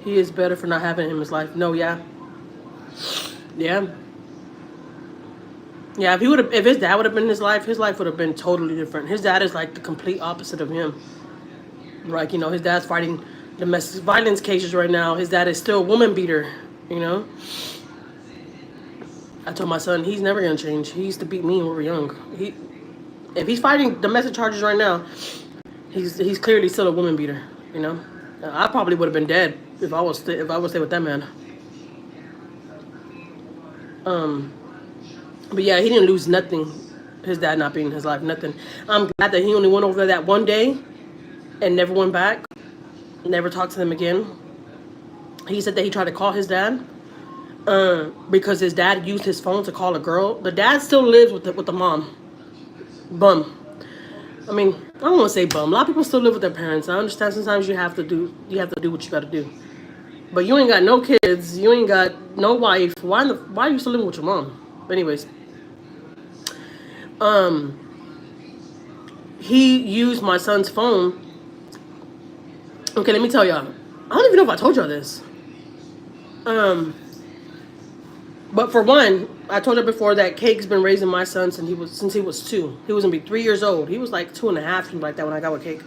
Speaker 1: He is better for not having him in his life. No, yeah. Yeah. Yeah, if his dad would have been in his life would have been totally different. His dad is like the complete opposite of him. Like, you know, his dad's fighting domestic violence cases right now. His dad is still a woman beater, you know? I told my son he's never gonna change. He used to beat me when we were young. If he's fighting domestic charges right now, he's clearly still a woman beater, you know? I probably would have been dead if I was stay with that man. But yeah, he didn't lose nothing. His dad not being in his life, nothing. I'm glad that he only went over there that one day and never went back. Never talked to them again. He said that he tried to call his dad because his dad used his phone to call a girl. The dad still lives with the mom. Bum. I mean, I don't want to say bum. A lot of people still live with their parents. I understand sometimes you have to do what you got to do. But you ain't got no kids. You ain't got no wife. Why are you still living with your mom? But anyways, he used my son's phone. Okay, let me tell y'all. I don't even know if I told y'all this. But for one, I told her before that Cake's been raising my son since he was 2. He was gonna be 3 years old. He was like 2.5, something like that when I got with Cake.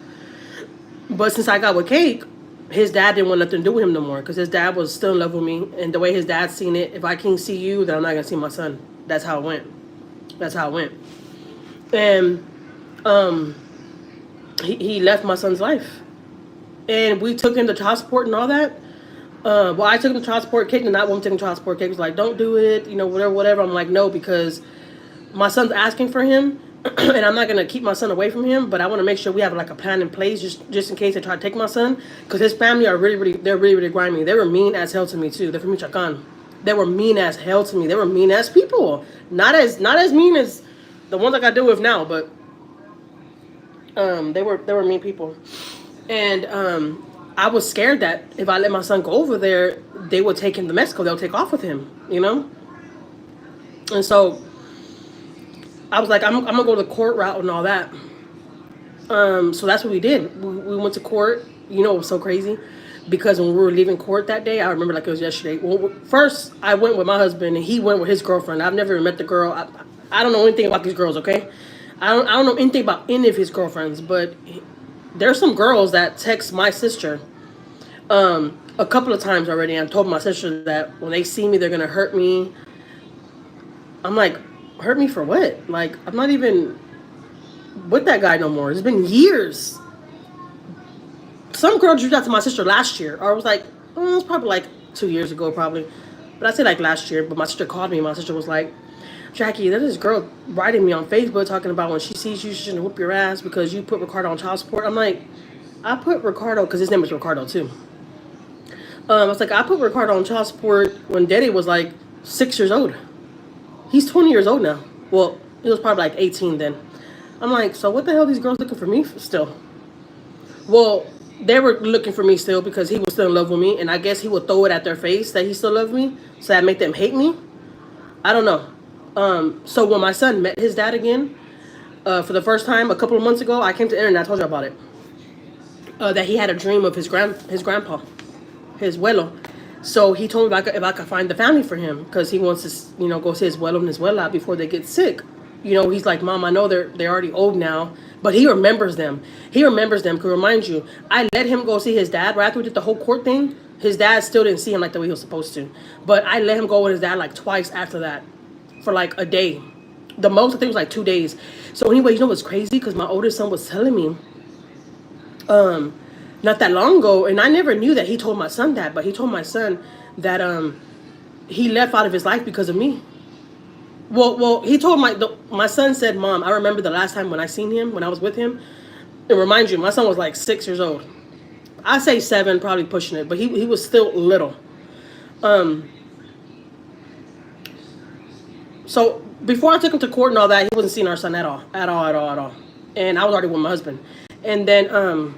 Speaker 1: But since I got with Cake, his dad didn't want nothing to do with him no more because his dad was still in love with me. And the way his dad seen it, if I can't see you, then I'm not gonna see my son. That's how it went. And he left my son's life. And we took him to child support and all that. Well, I took him to child support. Cake did not want to take him to child support. Cake was like, don't do it, you know, whatever. I'm like, no, because my son's asking for him. And I'm not going to keep my son away from him. But I want to make sure we have like a plan in place just in case they try to take my son. Because his family are they're really grimy. They were mean as hell to me too. They're from Michoacan. They were mean as hell to me. They were mean as people. Not as mean as the ones I got to deal with now. But they were mean people. And I was scared that if I let my son go over there, they would take him to Mexico. They'll take off with him, you know? And so I was like, I'm going to go the court route and all that. So that's what we did. We went to court. You know, it was so crazy. Because when we were leaving court that day, I remember like it was yesterday. Well, first, I went with my husband, and he went with his girlfriend. I've never met the girl. I don't know anything about these girls, okay? I don't know anything about any of his girlfriends, but there's some girls that text my sister a couple of times already. I told my sister that when they see me, they're going to hurt me. I'm like, hurt me for what? Like, I'm not even with that guy no more. It's been years. Some girl reached out to my sister last year. Or it was like, it was probably like 2 years ago probably. But I say like last year. But my sister called me. My sister was like, Jackie, there's this girl writing me on Facebook talking about when she sees you, she's going to whoop your ass because you put Ricardo on child support. I'm like, I put Ricardo, because his name is Ricardo too. I was like, I put Ricardo on child support when Daddy was like 6 years old. He's 20 years old now. Well, he was probably like 18 then. I'm like, so what the hell are these girls looking for me still? Well, they were looking for me still because he was still in love with me. And I guess he would throw it at their face that he still loved me. So that make them hate me. I don't know. So when my son met his dad again, for the first time a couple of months ago, I came to the internet. I told you about it. That he had a dream of his grandpa, his abuelo, So he told me if I could find the family for him because he wants to, go see his abuelo and his abuela before they get sick. He's like, Mom, I know they're already old now, but he remembers them. He remembers them. Because remind you, I let him go see his dad right after we did the whole court thing. His dad still didn't see him like the way he was supposed to, but I let him go with his dad like twice after that, for like a day. The most I think was like 2 days. So anyway, what's crazy? Because my oldest son was telling me, not that long ago, and I never knew that he told my son that, but he told my son that he left out of his life because of me. Well, he told my son said, Mom, I remember the last time when I seen him, when I was with him. And remind you, my son was like 6 years old. I say 7, probably pushing it, but he was still little. So before I took him to court and all that, he wasn't seeing our son at all. And I was already with my husband. And then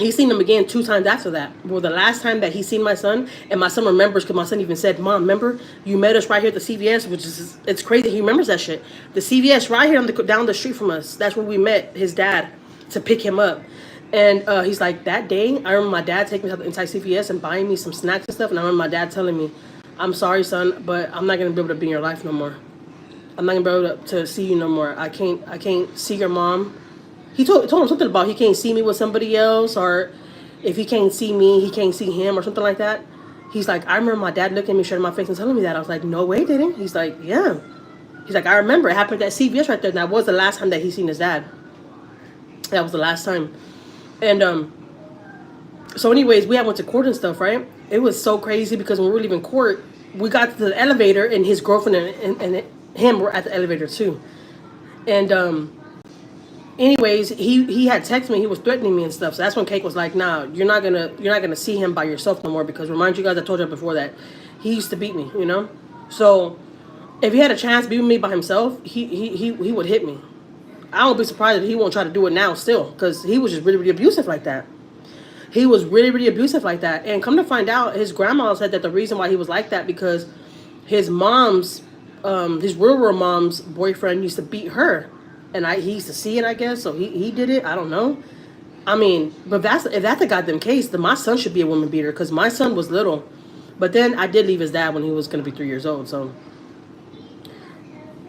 Speaker 1: he seen him again 2 times after that. Well, the last time that he seen my son, and my son remembers because my son even said, Mom, remember you met us right here at the CVS, which is, it's crazy. He remembers that shit. The CVS right here down the street from us. That's where we met his dad to pick him up. And he's like, that day, I remember my dad taking me inside CVS and buying me some snacks and stuff. And I remember my dad telling me, I'm sorry, son, but I'm not going to be able to be in your life no more. I'm not going to be able to see you no more. I can't see your mom. He told him something about he can't see me with somebody else, or if he can't see me, he can't see him, or something like that. He's like, I remember my dad looking at me straight in my face and telling me that. I was like, no way, didn't he? He's like, yeah. He's like, I remember it happened at CVS right there. And that was the last time that he seen his dad. That was the last time. And so anyways, we had went to court and stuff, right? It was so crazy because when we were leaving court, we got to the elevator and his girlfriend and him were at the elevator too. And anyways, he had texted me, he was threatening me and stuff. So that's when Cake was like, nah, you're not gonna see him by yourself no more, because remind you guys, I told you before that he used to beat me, So if he had a chance to be with me by himself, he would hit me. I won't be surprised if he won't try to do it now still, because he was just really, really abusive like that. He was really, really abusive like that. And come to find out, his grandma said that the reason why he was like that because his mom's, his real mom's boyfriend used to beat her. And he used to see it, I guess. So he did it. I don't know. I mean, but if that's a goddamn case, then my son should be a woman beater, because my son was little. But then I did leave his dad when he was going to be 3 years old. So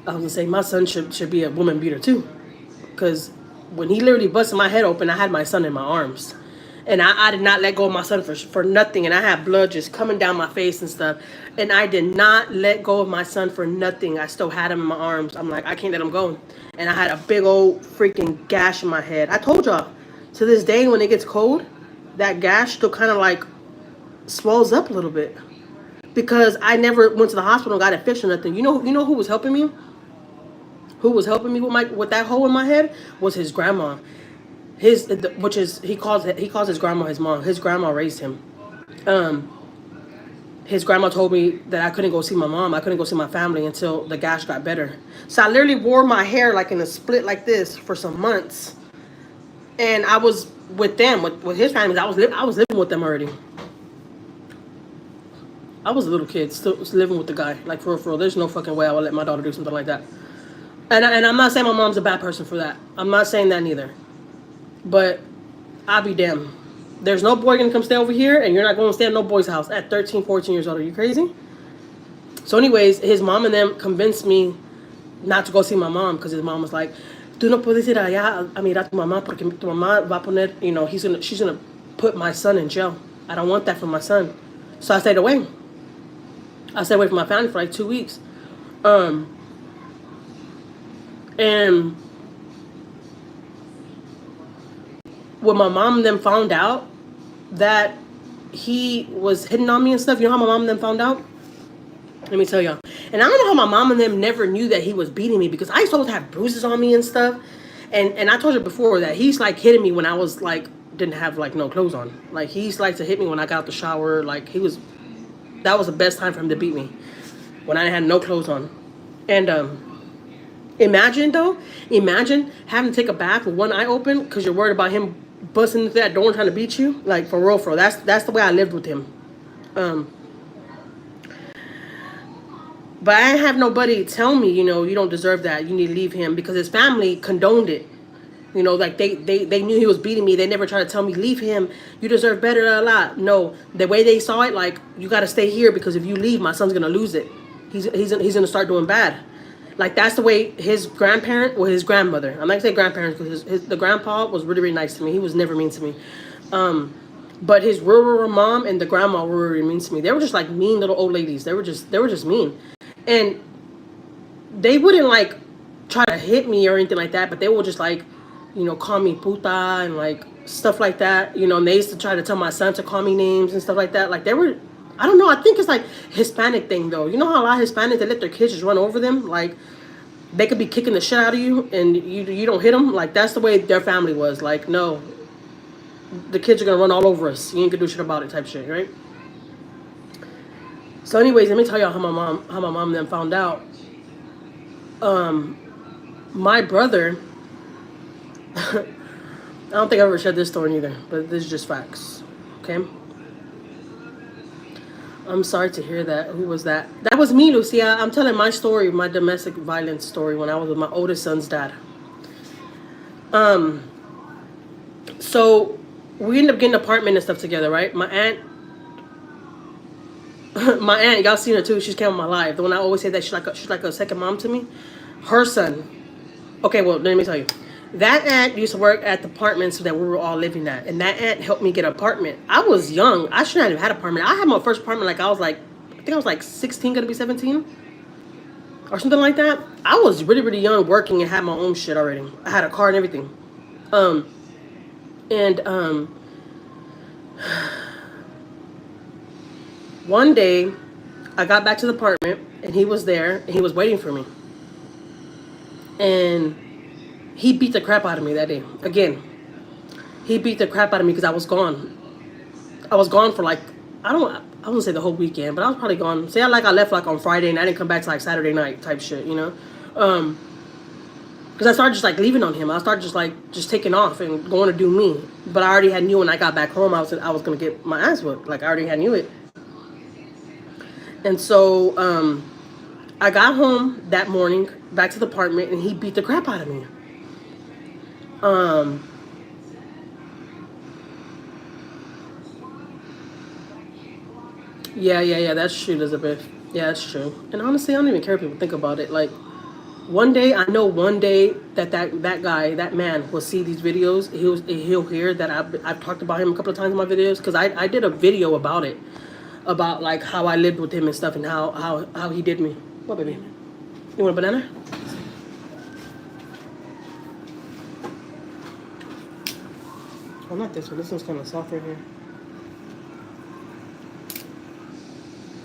Speaker 1: I was going to say my son should be a woman beater too. Because when he literally busted my head open, I had my son in my arms. And I did not let go of my son for nothing. And I had blood just coming down my face and stuff. And I did not let go of my son for nothing. I still had him in my arms. I'm like, I can't let him go. And I had a big old freaking gash in my head. I told y'all, to this day when it gets cold, that gash still kind of like swells up a little bit. Because I never went to the hospital and got it fixed or nothing. You know who was helping me? Who was helping me with that hole in my head was his grandma. He calls his grandma his mom. His grandma raised him. His grandma told me that I couldn't go see my mom. I couldn't go see my family until the gash got better. So I literally wore my hair like in a split like this for some months. And I was with them, with his family. I was living with them already. I was a little kid, still living with the guy. Like, for real. There's no fucking way I would let my daughter do something like that. And I'm not saying my mom's a bad person for that. I'm not saying that neither. But I'll be damned. There's no boy gonna come stay over here, and you're not gonna stay at no boy's house at 13, 14 years old. Are you crazy? So anyways, his mom and them convinced me not to go see my mom, because his mom was like, tú no puedes ir allá a mirar a tu mamá, porque tu mamá va a poner, she's gonna put my son in jail. I don't want that for my son. So I stayed away. I stayed away from my family for like 2 weeks. And when my mom and them found out that he was hitting on me and stuff, you know how my mom and them found out? Let me tell y'all. And I don't know how my mom and them never knew that he was beating me, because I used to always have bruises on me and stuff. And I told you before that he's like hitting me when I was like, didn't have like no clothes on. Like, he's like to hit me when I got out the shower. Like, that was the best time for him to beat me, when I had no clothes on. And imagine having to take a bath with one eye open because you're worried about him busting into that door and trying to beat you. Like, for real. That's the way I lived with him. But I didn't have nobody tell me, you don't deserve that. You need to leave him, because his family condoned it. You know, like they knew he was beating me. They never tried to tell me, leave him. You deserve better, a lot. No, the way they saw it, like, you got to stay here because if you leave, my son's gonna lose it. He's gonna start doing bad. Like, that's the way his grandparent or his grandmother. I'm not gonna say grandparents because the grandpa was really, really nice to me. He was never mean to me. But his rural mom and the grandma were really mean to me. They were just like mean little old ladies. They were just mean, and they wouldn't like try to hit me or anything like that. But they would just like, you know, call me puta and like stuff like that. You know, and they used to try to tell my son to call me names and stuff like that. Like, they were, I don't know. I think it's like Hispanic thing though. You know how a lot of Hispanics, they let their kids just run over them. Like, they could be kicking the shit out of you and you don't hit them. Like, that's the way their family was. Like, no, the kids are gonna run all over us. You ain't gonna do shit about it, type shit, right? So, anyways, let me tell y'all how my mom then found out. My brother. I don't think I ever shared this story either, but this is just facts. Okay. I'm sorry to hear that. Who was that? That was me, Lucia. I'm telling my story, my domestic violence story when I was with my oldest son's dad. So we ended up getting an apartment and stuff together, right? My aunt, y'all seen her too. She's came on my live. The one I always say that she's like a second mom to me. Her son. Okay, well, let me tell you. That aunt used to work at the apartments that we were all living at. And that aunt helped me get an apartment. I was young. I shouldn't have had an apartment. I had my first apartment like I think I was like 16, gonna be 17. Or something like that. I was really, really young working and had my own shit already. I had a car and everything. One day, I got back to the apartment and he was there and he was waiting for me. And he beat the crap out of me that day. Again, he beat the crap out of me because I was gone. I was gone for like, I wouldn't say the whole weekend, but I was probably gone. Say I left like on Friday and I didn't come back till like Saturday night type shit, you know? Because I started just like leaving on him. I started just taking off and going to do me. But I already had knew when I got back home I was going to get my ass whipped. Like, I already had knew it. And so I got home that morning, back to the apartment, and he beat the crap out of me. Yeah, that's true, Elizabeth. Yeah, that's true. And honestly, I don't even care if people think about it. Like, one day that guy, that man will see these videos. He'll hear that I've talked about him a couple of times in my videos, because I did a video about it, about like how I lived with him and stuff, and how he did me. What, baby? You want a banana? Oh, not this one. This one's kind of soft right here.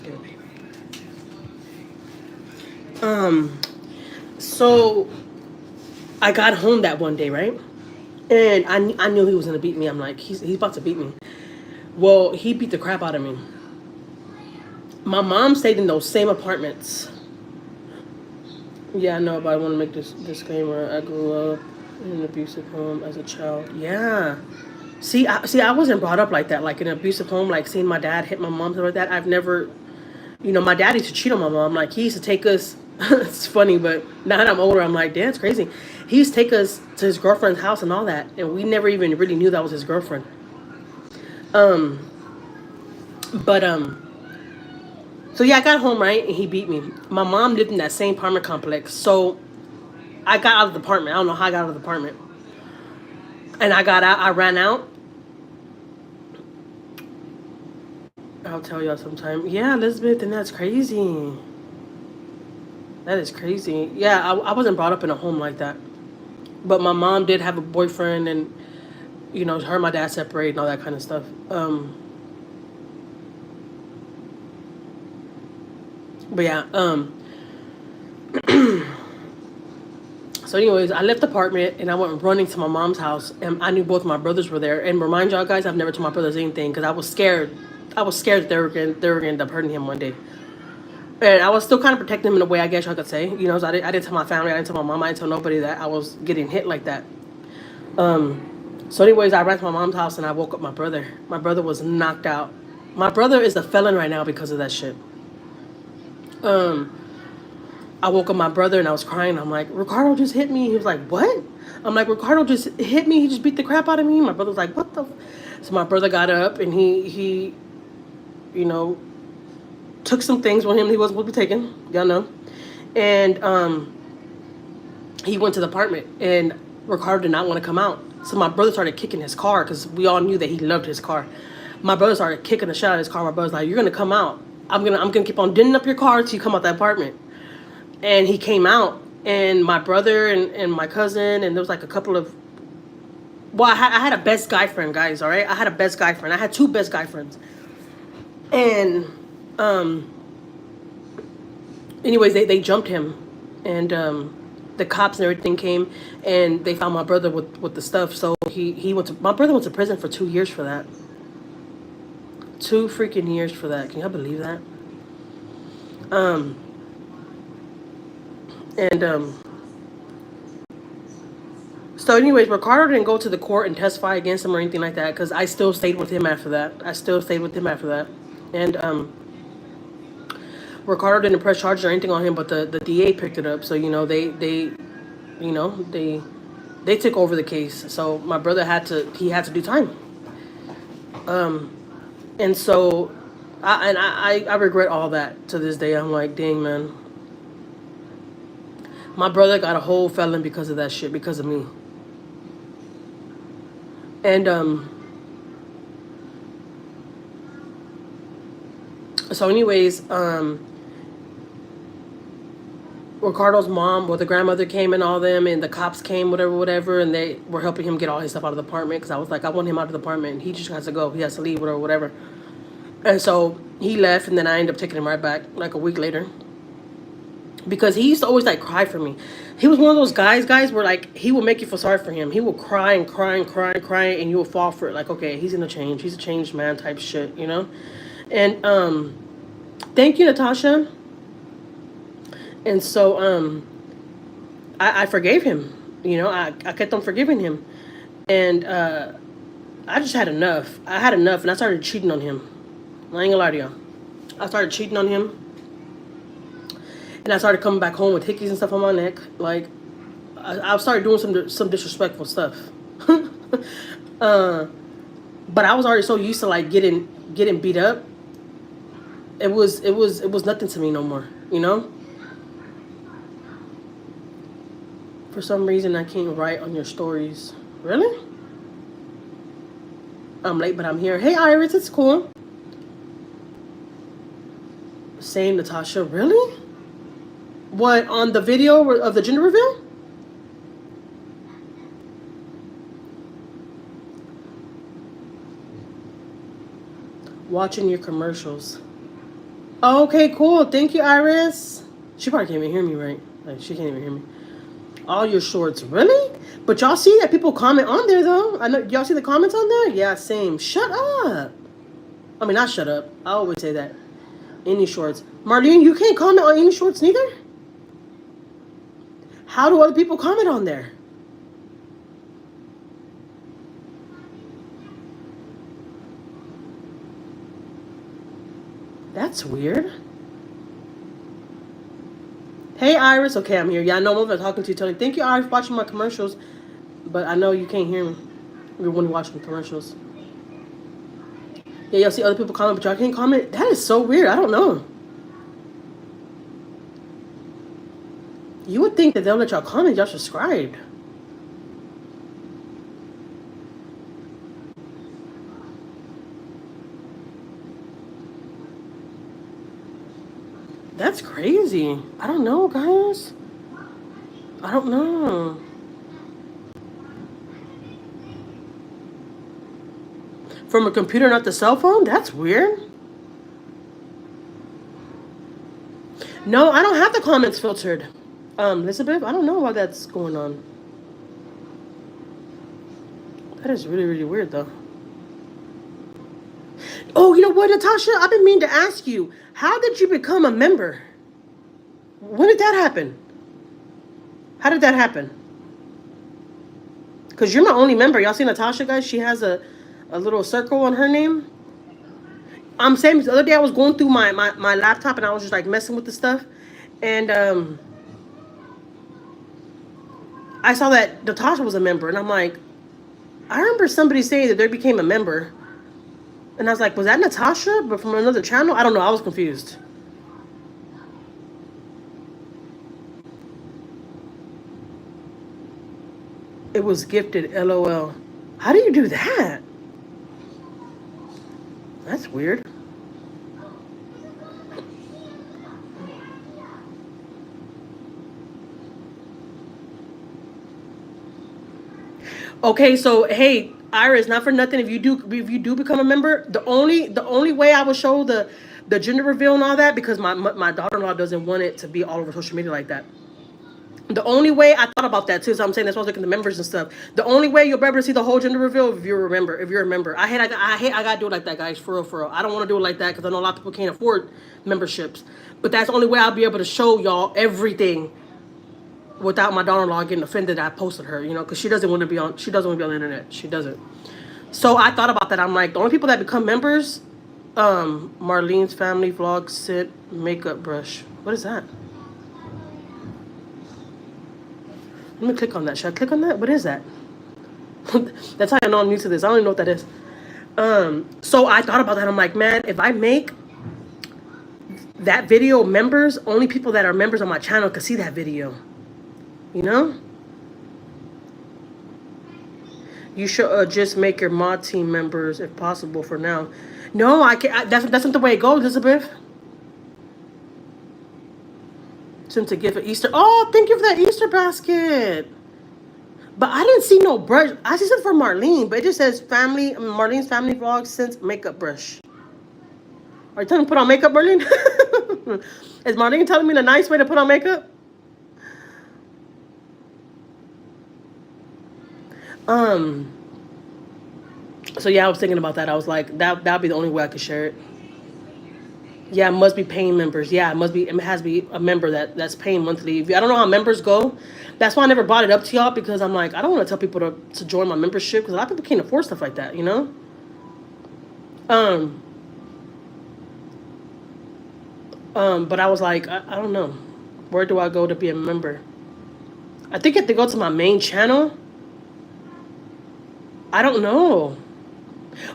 Speaker 1: Here, baby. So I got home that one day, right? And I knew he was gonna beat me. I'm like, he's about to beat me. Well, he beat the crap out of me. My mom stayed in those same apartments. Yeah, I know, but I want to make this disclaimer. I grew up in an abusive home as a child. Yeah. See, I wasn't brought up like that, like in an abusive home, like seeing my dad hit my mom, something like that. I've never, you know, my dad used to cheat on my mom. Like, he used to take us, it's funny, but now that I'm older, I'm like, damn, it's crazy. He used to take us to his girlfriend's house and all that, and we never even really knew that was his girlfriend. So yeah, I got home, right, and he beat me. My mom lived in that same apartment complex, so I got out of the apartment. I don't know how I got out of the apartment. And I got out, I ran out. I'll tell y'all sometime. Yeah, Elizabeth, and that's crazy. That is crazy. Yeah, I wasn't brought up in a home like that. But my mom did have a boyfriend, and, you know, her and my dad separated and all that kind of stuff. But yeah, so anyways, I left the apartment and I went running to my mom's house, and I knew both my brothers were there. And remind y'all guys, I've never told my brothers anything because I was scared. I was scared that they were gonna end up hurting him one day. And I was still kind of protecting him in a way, I guess y'all could say. You know, so I didn't tell my family, I didn't tell my mom, I didn't tell nobody that I was getting hit like that. So anyways, I ran to my mom's house and I woke up my brother. My brother was knocked out. My brother is a felon right now because of that shit. I woke up my brother and I was crying. I'm like, Ricardo just hit me. He was like, what? I'm like, Ricardo just hit me. He just beat the crap out of me. My brother was like, what the? So my brother got up and he, you know, took some things from him he wasn't supposed to be taking. Y'all know. And he went to the apartment and Ricardo did not want to come out. So my brother started kicking his car because we all knew that he loved his car. My brother started kicking the shit out of his car. My brother's like, "You're gonna come out. I'm gonna keep on dinning up your car till you come out that apartment." And he came out, and my brother and my cousin, and there was like a couple of. Well, I had a best guy friend, guys. All right, I had a best guy friend. I had two best guy friends. And anyways, they jumped him, and the cops and everything came, and they found my brother with the stuff. So he went to my brother went to prison for 2 years for that. 2 freaking years for that. Can y'all believe that? So anyways, Ricardo didn't go to the court and testify against him or anything like that because I still stayed with him after that. And Ricardo didn't press charges or anything on him, but the DA picked it up. So they took over the case. So my brother had to do time. And so I regret all that to this day. I'm like, dang, man. My brother got a whole felon because of that shit, because of me. And so anyways, Ricardo's mom, the grandmother came and all them, and the cops came, whatever, and they were helping him get all his stuff out of the apartment because I was like, I want him out of the apartment. He just has to go. He has to leave, whatever. And so he left, and then I ended up taking him right back like a week later. Because he used to always like cry for me. He was one of those guys where like he will make you feel sorry for him. He will cry and cry and cry and cry, and you will fall for it. Like, okay, he's gonna change. He's a changed man type shit, you know. And thank you, Natasha. And so I forgave him. You know, I kept on forgiving him, and I just had enough. I had enough, and I started cheating on him. I ain't gonna lie to y'all. I started cheating on him. And I started coming back home with hickeys and stuff on my neck. Like, I started doing some disrespectful stuff. But I was already so used to like getting beat up. It was nothing to me no more, you know? For some reason I can't write on your stories. Really? I'm late, but I'm here. Hey Iris, it's cool. Same, Natasha. Really? What, on the video of the gender reveal? Watching your commercials. Okay, cool. Thank you, Iris. She probably can't even hear me, right? Like, she can't even hear me. All your shorts. Really? But y'all see that people comment on there, though. I know. Y'all see the comments on there? Yeah, same. Shut up. I mean, not shut up. I always say that. Any shorts. Marlene, you can't comment on any shorts neither? How do other people comment on there? That's weird. Hey, Iris. Okay, I'm here. Yeah, I know I'm talking to you, Tony. Thank you, Iris, for watching my commercials. But I know you can't hear me. You're when you're watching the commercials. Yeah, y'all see other people comment, but y'all can't comment? That is so weird. I don't know. You would think that they'll let y'all comment, y'all subscribed. That's crazy. I don't know, guys. I don't know. From a computer, not the cell phone? That's weird. No, I don't have the comments filtered. Elizabeth, I don't know why that's going on. That is really, really weird, though. Oh, you know what, Natasha? I've been meaning to ask you. How did you become a member? When did that happen? How did that happen? Because you're my only member. Y'all see Natasha, guys? She has a little circle on her name. I'm saying the other day I was going through my laptop and I was just like messing with the stuff. And I saw that Natasha was a member, and I'm like, I remember somebody saying that they became a member, and I was like, was that Natasha, but from another channel? I don't know. I was confused. It was gifted, LOL. How do you do that? That's weird. Okay, so hey, Iris, not for nothing. If you do become a member, the only way I would show the gender reveal and all that, because my daughter-in-law doesn't want it to be all over social media like that. The only way, I thought about that too, so I'm saying that's why I was looking at the members and stuff. The only way you'll be able to see the whole gender reveal if you're a member. If you're a member, I gotta do it like that, guys. For real, for real. I don't want to do it like that because I know a lot of people can't afford memberships. But that's the only way I'll be able to show y'all everything without my daughter-in-law getting offended that I posted her. You know, because she doesn't want to be on. She doesn't want to be on the internet. She doesn't. So I thought about that. I'm like, the only people that become members, Marlene's family vlog sit makeup brush. What is that? Let me click on that. Should I click on that? What is that? That's how I know I'm new to this. I don't even know what that is. So I thought about that. I'm like, man, if I make that video members, only people that are members on my channel can see that video. You know? You should just make your mod team members if possible for now. No, I can't. That's not the way it goes, Elizabeth. Sent a gift for Easter. Oh, thank you for that Easter basket. But I didn't see no brush. I just said for Marlene, but it just says Marlene's family vlog since makeup brush. Are you telling me to put on makeup, Marlene? Is Marlene telling me the nice way to put on makeup? So yeah, I was thinking about that. I was like, that'd be the only way I could share it. Yeah, it must be paying members. Yeah, it has to be a member that's paying monthly. I don't know how members go. That's why I never brought it up to y'all, because I'm like, I don't want to tell people to join my membership, because a lot of people can't afford stuff like that, you know? But I was like, I don't know. Where do I go to be a member? I think you have to go to my main channel. I don't know.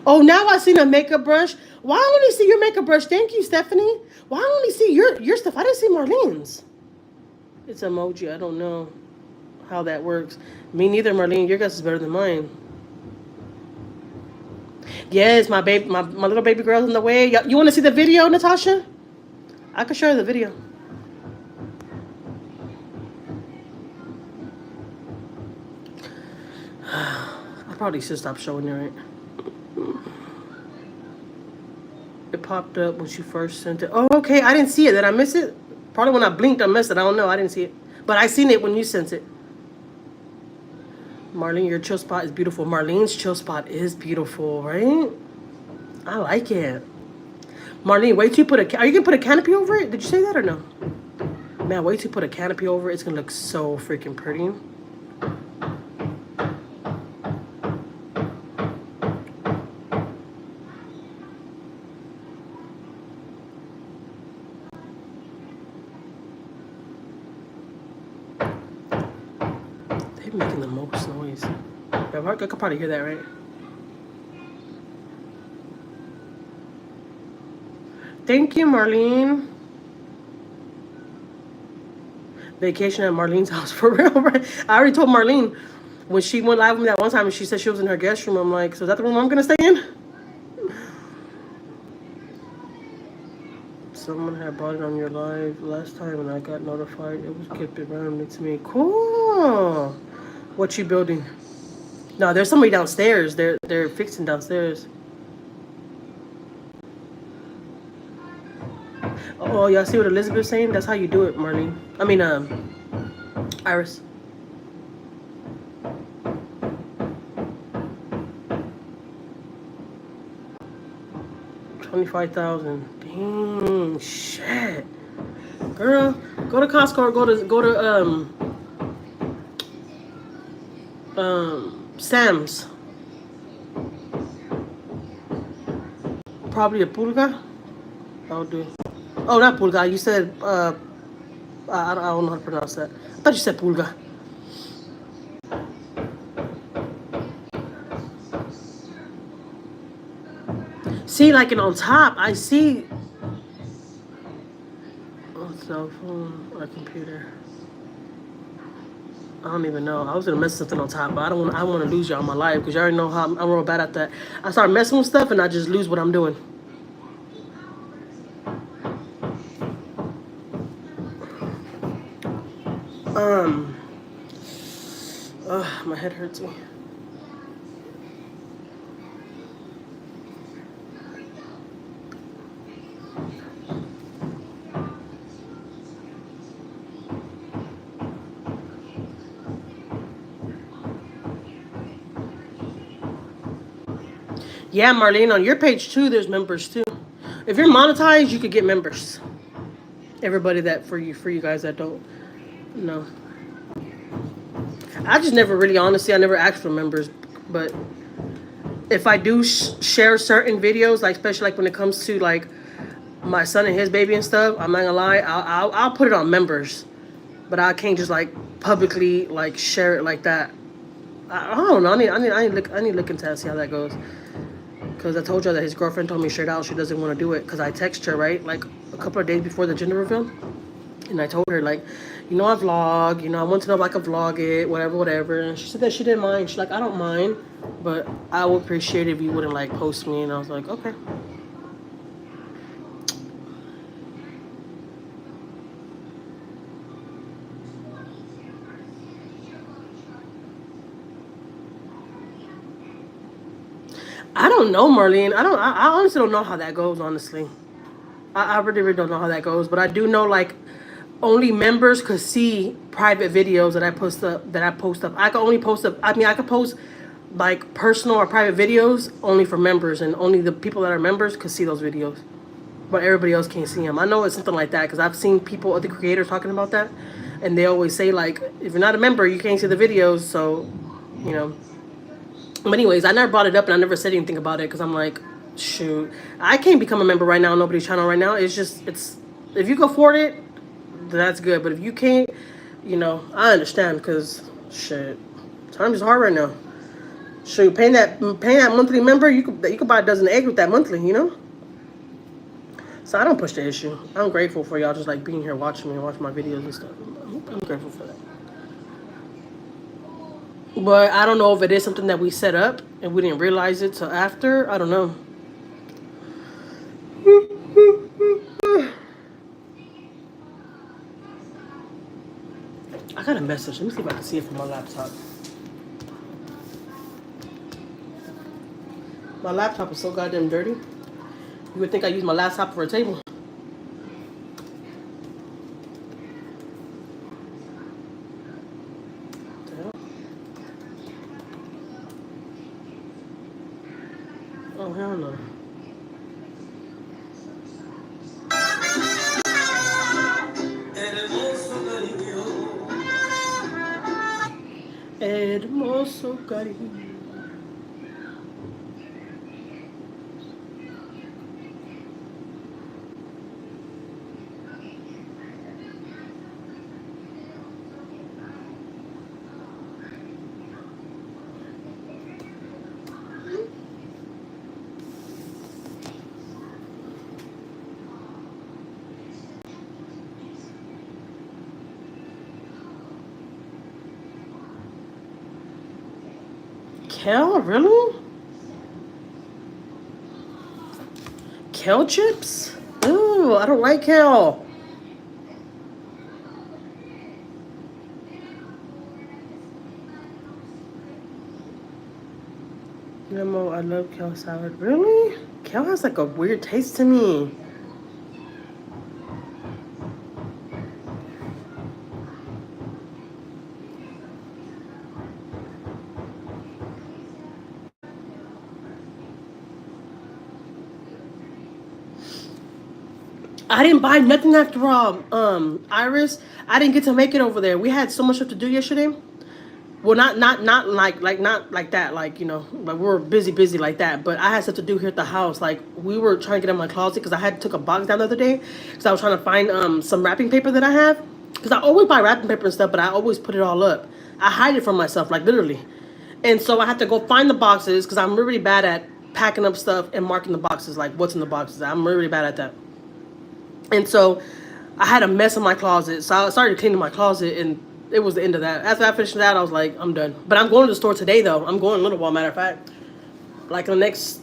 Speaker 1: Oh, now I seen a makeup brush. Why I only see your makeup brush? Thank you, Stephanie. Why I only see your stuff? I didn't see Marlene's. It's emoji. I don't know how that works. Me neither, Marlene. Your guess is better than mine. Yes, my little baby girl's in the way. You want to see the video, Natasha? I can show you the video. I probably should stop showing you, right? It popped up when she first sent it. Oh, okay. I didn't see it. Did I miss it? Probably when I blinked, I missed it. I don't know. I didn't see it. But I seen it when you sent it. Marlene, your chill spot is beautiful. Marlene's chill spot is beautiful, right? I like it. Marlene, wait till you put a... Are you going to put a canopy over it? Did you say that or no? Man, wait till you put a canopy over it. It's going to look so freaking pretty. Making the most noise. Yeah, I could probably hear that, right? Thank you, Marlene. Vacation at Marlene's house for real, right? I already told Marlene when she went live with me that one time and she said she was in her guest room. I'm like, so is that the room I'm gonna stay in? Someone had bought it on your live last time and I got notified. It was gifted randomly to me. Cool. What you building? No, there's somebody downstairs. They're fixing downstairs. Oh, y'all see what Elizabeth's saying? That's how you do it, Marlene. I mean, Iris. $25,000. Dang, shit. Girl, go to Costco or go to Sam's. Probably a pulga. I'll do. Oh, not pulga. You said I don't know how to pronounce that. I thought you said pulga. See, like, and on top, I see. Oh, cell phone or computer. I don't even know. I was gonna mess something on top, but I don't want. I want to lose y'all in my life because you already know how I'm real bad at that. I start messing with stuff and I just lose what I'm doing. My head hurts me. Yeah, Marlene, on your page too, there's members too. If you're monetized, you could get members. Everybody that for you guys that don't know. I just never really, honestly, I never asked for members, but if I do share certain videos, like especially like when it comes to like my son and his baby and stuff, I'm not gonna lie, I'll put it on members, but I can't just like publicly like share it like that. I don't know. I need to look into that, see how that goes. Because I told y'all that his girlfriend told me straight out she doesn't want to do it. Because I text her, right? Like a couple of days before the gender reveal. And I told her, like, you know, I vlog. You know, I want to know if I could vlog it, whatever, whatever. And she said that she didn't mind. She's like, I don't mind. But I would appreciate it if you wouldn't, like, post me. And I was like, okay. I don't know, Marlene. I honestly don't know how that goes, honestly. I really, really don't know how that goes. But I do know, like, only members could see private videos that I post up. I can only post up. I mean, I could post like personal or private videos only for members, and only the people that are members could see those videos. But everybody else can't see them. I know it's something like that because I've seen people, other creators, talking about that, and they always say like, if you're not a member, you can't see the videos. So, you know. But anyways, I never brought it up and I never said anything about it because I'm like, shoot, I can't become a member right now on nobody's channel right now. It's if you can afford it, that's good. But if you can't, you know, I understand because shit, times is hard right now. Shoot, paying that monthly member, you could buy a dozen eggs with that monthly, you know. So I don't push the issue. I'm grateful for y'all just like being here watching me and watching my videos and stuff. I'm grateful for that. But I don't know if it is something that we set up and we didn't realize it till after. I don't know. I got a message. Let me see if I can see it from my laptop. My laptop is so goddamn dirty. You would think I use my laptop for a table. Oh, hell no. Hermoso cariño. Kale, really? Kale chips? Ooh, I don't like kale. Nemo, I love kale salad. Really? Kale has like a weird taste to me. I didn't buy nothing after all. Iris, I didn't get to make it over there. We had so much stuff to do yesterday. Well, not like that. Like, you know, like we were busy like that. But I had stuff to do here at the house. Like we were trying to get in my closet because I took a box down the other day because I was trying to find some wrapping paper that I have. Because I always buy wrapping paper and stuff, but I always put it all up. I hide it from myself, like literally. And so I had to go find the boxes because I'm really bad at packing up stuff and marking the boxes, like what's in the boxes. I'm really bad at that. And so I had a mess in my closet. So I started cleaning my closet, and it was the end of that. After I finished that, I was like, I'm done. But I'm going to the store today, though. I'm going a little while, matter of fact. Like in the next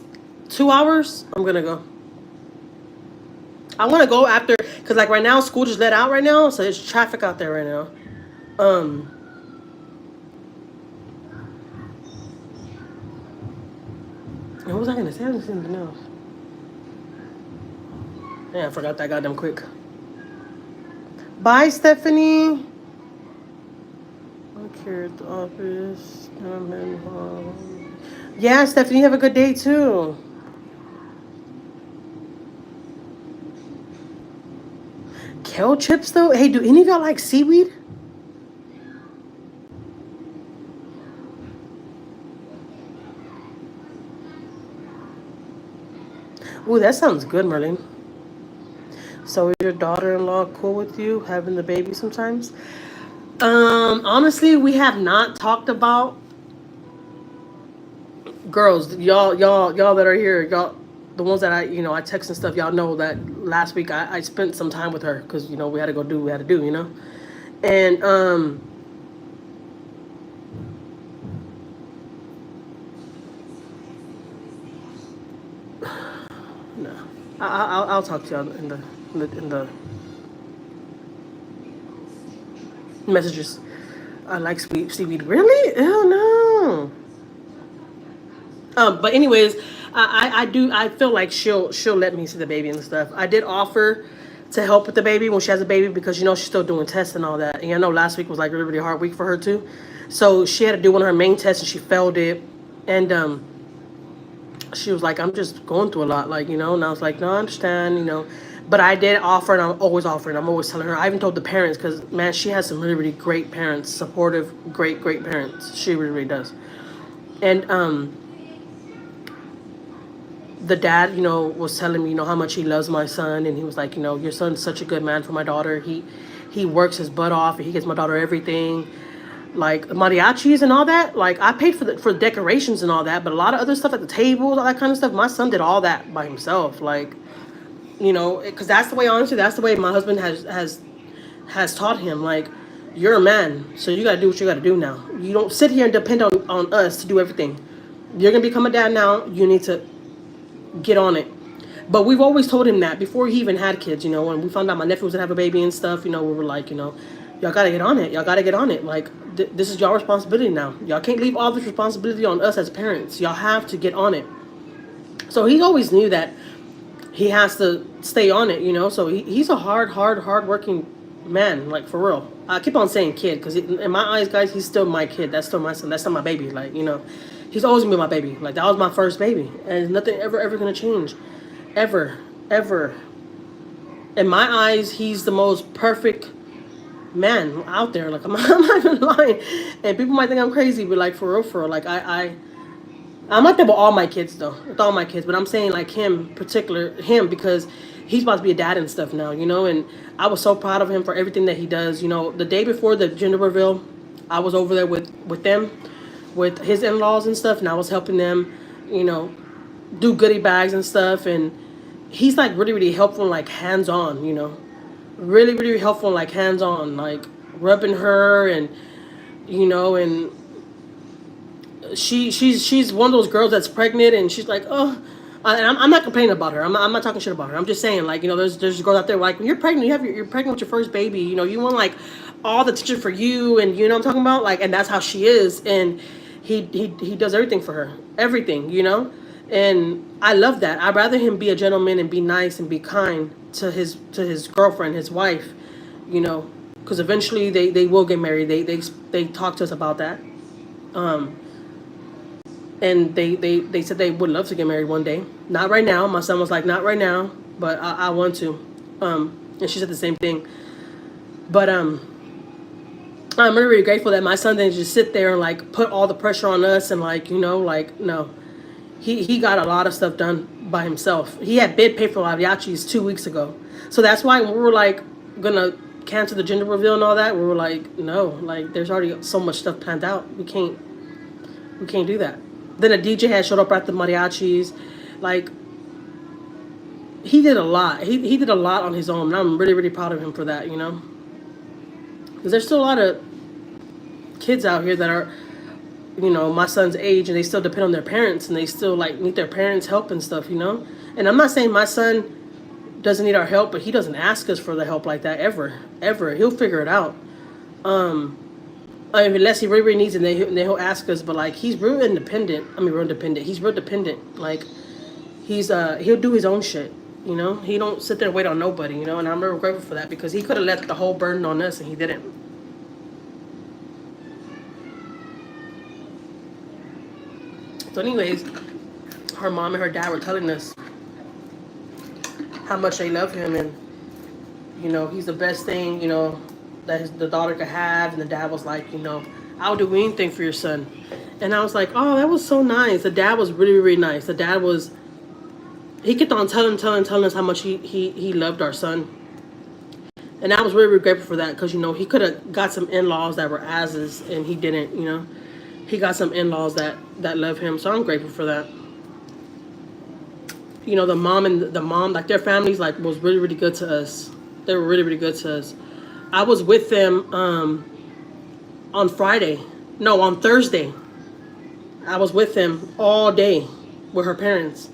Speaker 1: 2 hours, I'm going to go. I want to go after, because like right now, school just let out right now. So there's traffic out there right now. And what was I going to say? I was going to say something else. Yeah, I forgot that goddamn quick. Bye, Stephanie. I'm here at the office. I'm in home. Yeah, Stephanie, have a good day too. Kale chips though? Hey, do any of y'all like seaweed? Ooh, that sounds good, Merlin. So is your daughter-in-law cool with you having the baby sometimes? Honestly, we have not talked about girls. Y'all that are here, y'all, the ones that I text and stuff. Y'all know that last week I spent some time with her because we had to go do what we had to do, and no, I'll talk to y'all in the messages. I like seaweed. Really? Hell no. But anyways, I feel like she'll let me see the baby and stuff. I did offer to help with the baby when she has a baby because she's still doing tests and all that. And last week was like a really, really hard week for her too. So she had to do one of her main tests and she failed it. And she was like, I'm just going through a lot, and I was like, no, I understand, But I did offer, and I'm always offering. I'm always telling her. I even told the parents because, man, she has some really, really great parents, supportive, great, great parents. She really, really does. And the dad, was telling me, how much he loves my son, and he was like, your son's such a good man for my daughter. He works his butt off, and he gets my daughter everything, like mariachis and all that. Like I paid for decorations and all that, but a lot of other stuff like the tables, all that kind of stuff. My son did all that by himself, like, because that's the way. Honestly, that's the way my husband has taught him. Like, you're a man, so you gotta do what you gotta do now. You don't sit here and depend on us to do everything. You're gonna become a dad now. You need to get on it. But we've always told him that before he even had kids, when we found out my nephew was gonna have a baby and stuff, we were like, y'all gotta get on it. Y'all gotta get on it. Like, this is y'all responsibility now. Y'all can't leave all this responsibility on us as parents. Y'all have to get on it. So he always knew that he has to stay on it, So he's a hard working man, like, for real. I keep on saying kid because in my eyes, guys, he's still my kid. That's still my son. That's still my baby. Like, he's always gonna be my baby. Like, that was my first baby, and nothing ever gonna change, ever. In my eyes, he's the most perfect man out there. Like, I'm not even lying, and people might think I'm crazy, but like, for real, like, I'm like that with all my kids though, with all my kids. But I'm saying like him because he's about to be a dad and stuff now, And I was so proud of him for everything that he does. The day before the gender reveal, I was over there with them, with his in-laws and stuff, and I was helping them, do goodie bags and stuff. And he's like really, really helpful, like hands-on, really, really helpful, like hands-on, like rubbing her and and she's one of those girls that's pregnant and she's like, oh, and I'm not complaining about her. I'm not talking shit about her. I'm just saying, like, there's girls out there like, when you're pregnant, you're pregnant with your first baby, you want like all the attention for you, and what I'm talking about, like, and that's how she is. And he does everything for her, everything, and I love that. I'd rather him be a gentleman and be nice and be kind to his girlfriend, his wife, because eventually they will get married. They talk to us about that. And they said they would love to get married one day. Not right now. My son was like, not right now, but I want to. And she said the same thing. But I'm really, really grateful that my son didn't just sit there and like put all the pressure on us and like, like, no. He got a lot of stuff done by himself. He had bid pay for mariachis 2 weeks ago. So that's why when we were like gonna cancel the gender reveal and all that, we were like, no, like, there's already so much stuff planned out. We can't do that. Then a DJ had showed up at the mariachis. Like, he did a lot. He did a lot on his own. And I'm really, really proud of him for that, you know? Because there's still a lot of kids out here that are, you know, my son's age, and they still depend on their parents, and they still, like, need their parents' help and stuff, you know? And I'm not saying my son doesn't need our help, but he doesn't ask us for the help like that ever. Ever. He'll figure it out. I mean, unless he really, really needs it, and then he'll ask us. But like, he's real independent. I mean, real independent. He's real dependent. Like, he'll do his own shit. You know, he don't sit there and wait on nobody. You know, and I'm real grateful for that, because he could have left the whole burden on us, and he didn't. So, anyways, her mom and her dad were telling us how much they love him, and you know, he's the best thing, you know, that the daughter could have. And the dad was like, you know, I'll do anything for your son. And I was like, oh, that was so nice. The dad was really, really nice. The dad was, he kept on telling us how much he loved our son. And I was really, really grateful for that, because, you know, he could have got some in-laws that were asses, and he didn't, you know. He got some in-laws that love him, so I'm grateful for that. You know, the mom, like, their families, like, was really, really good to us. They were really, really good to us. I was with them on Thursday. I was with them all day with her parents.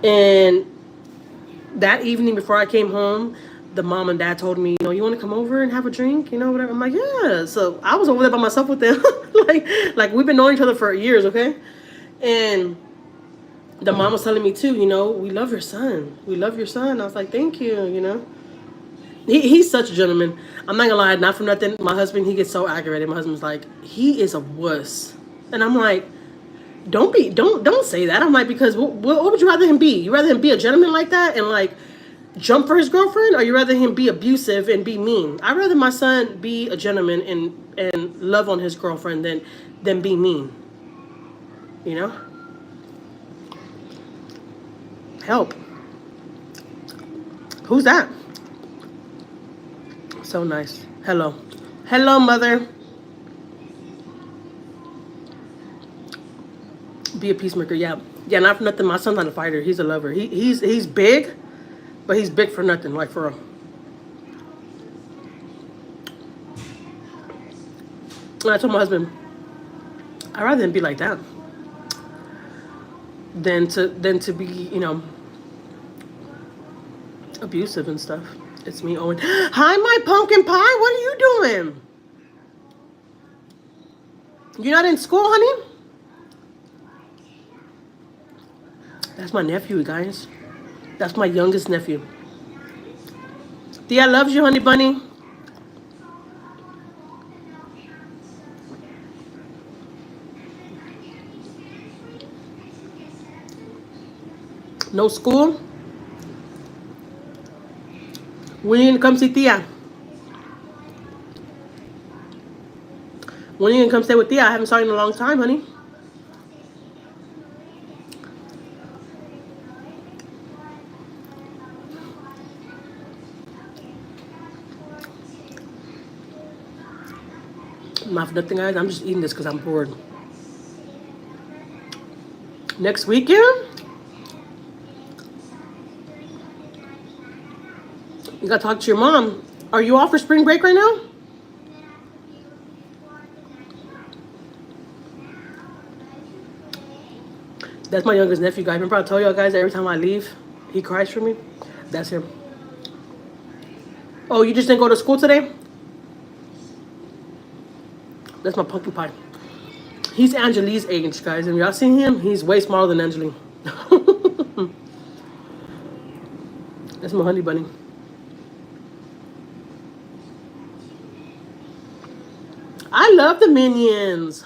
Speaker 1: And that evening before I came home, the mom and dad told me, you know, you want to come over and have a drink, you know, whatever. I'm like, yeah. So I was over there by myself with them. like we've been knowing each other for years, okay? And the mom was telling me too, you know, we love your son. We love your son. I was like, thank you, you know. He's such a gentleman. I'm not gonna lie, not for nothing. My husband, he gets so aggravated. My husband's like, he is a wuss. And I'm like, don't say that. I'm like, because what would you rather him be? You rather him be a gentleman like that and like jump for his girlfriend, or you rather him be abusive and be mean? I'd rather my son be a gentleman and love on his girlfriend than be mean. You know? Help. Who's that? So nice. Hello. Hello, mother. Be a peacemaker. Yeah. Yeah, not for nothing. My son's not a fighter. He's a lover. He's big, but he's big for nothing. Like, for real. And I told my husband, I'd rather him be like that than to be, you know, abusive and stuff. It's me, Owen. Hi, my pumpkin pie. What are you doing? You're not in school, honey? That's my nephew, guys. That's my youngest nephew. Thea loves you, honey bunny. No school? When are you gonna come see Thea? When are you gonna come stay with Thea? I haven't saw you in a long time, honey. Not for nothing, guys. I'm just eating this because I'm bored. Next weekend? You gotta talk to your mom. Are you off for spring break right now? That's my youngest nephew, guys. Remember I told y'all guys that every time I leave, he cries for me? That's him. Oh, you just didn't go to school today? That's my pumpkin pie. He's Anjuli's age, guys. And y'all seen him? He's way smaller than Anjuli. That's my honey bunny. I love the Minions.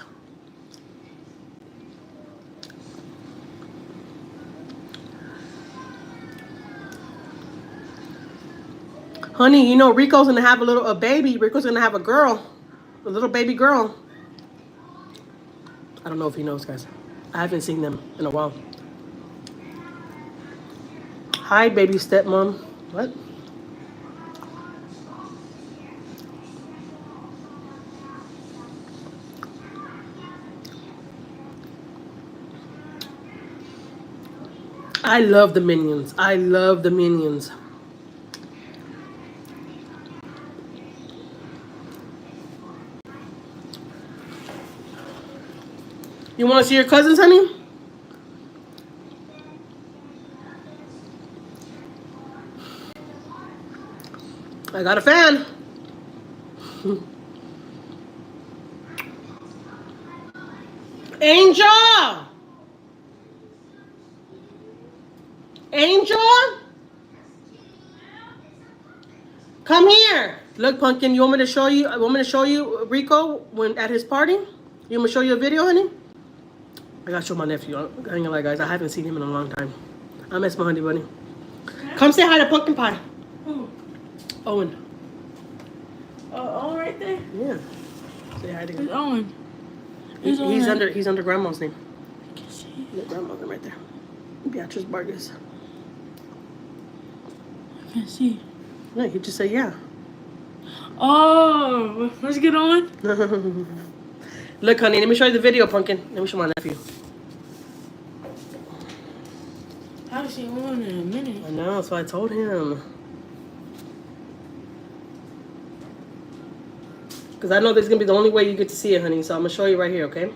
Speaker 1: Honey, you know Rico's gonna have a baby. Rico's gonna have a girl. A little baby girl. I don't know if he knows, guys. I haven't seen them in a while. Hi, baby stepmom. What? I love the Minions. I love the Minions. You want to see your cousins, honey? I got a fan. Angel! Angel? Come here. Look, Pumpkin, you want me to show you? Rico when at his party? You want me to show you a video, honey? I gotta show my nephew. I ain't gonna lie, guys. I haven't seen him in a long time. I miss my honey bunny. Come say hi to Pumpkin Pie.
Speaker 2: Who?
Speaker 1: Owen.
Speaker 2: Oh, right there?
Speaker 1: Yeah. Say hi to
Speaker 2: Who's
Speaker 1: him.
Speaker 2: Owen?
Speaker 1: He's under Grandma's name.
Speaker 2: I can see.
Speaker 1: Look, Grandma's name right there. Beatrice Vargas.
Speaker 2: I can see.
Speaker 1: No, he just said yeah.
Speaker 2: Oh, let's get on.
Speaker 1: Look, honey, let me show you the video, Pumpkin. Let me show my nephew.
Speaker 2: I haven't seen one in a minute.
Speaker 1: I know, that's what I told him. Because I know this is going to be the only way you get to see it, honey. So I'm going to show you right here, okay?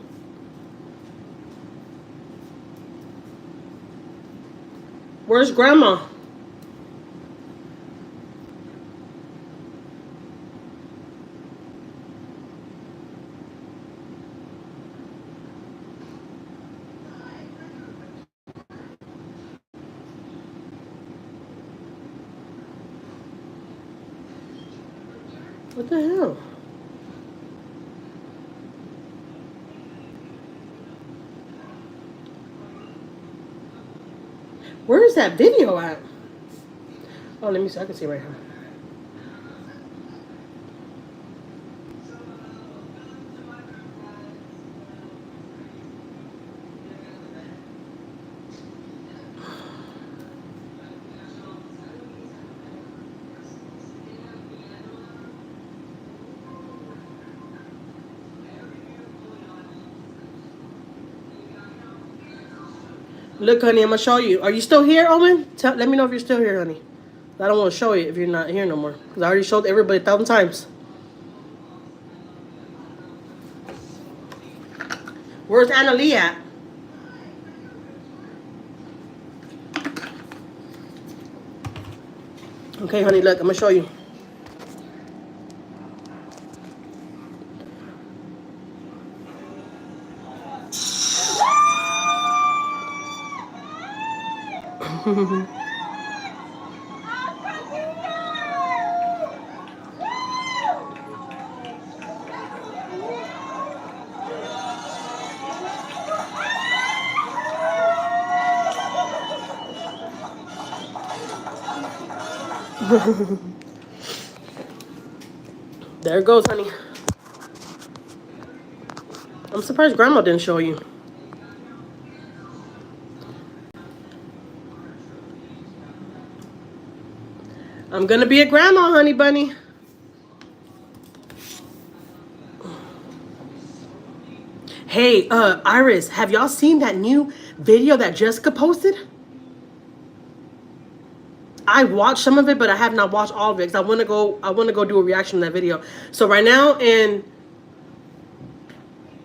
Speaker 1: Where's Grandma? What the hell? Where is that video at? Oh, let me see. I can see right here. Look, honey, I'm going to show you. Are you still here, Owen? Let me know if you're still here, honey. I don't want to show you if you're not here no more. Because I already showed everybody 1,000 times. Where's Anjuli at? Okay, honey, look, I'm going to show you. There it goes, honey. I'm surprised Grandma didn't show you. I'm gonna be a grandma, honey bunny. Hey, Iris, have y'all seen that new video that Jessica posted? I watched some of it, but I have not watched all of it because I want to go do a reaction to that video. So right now,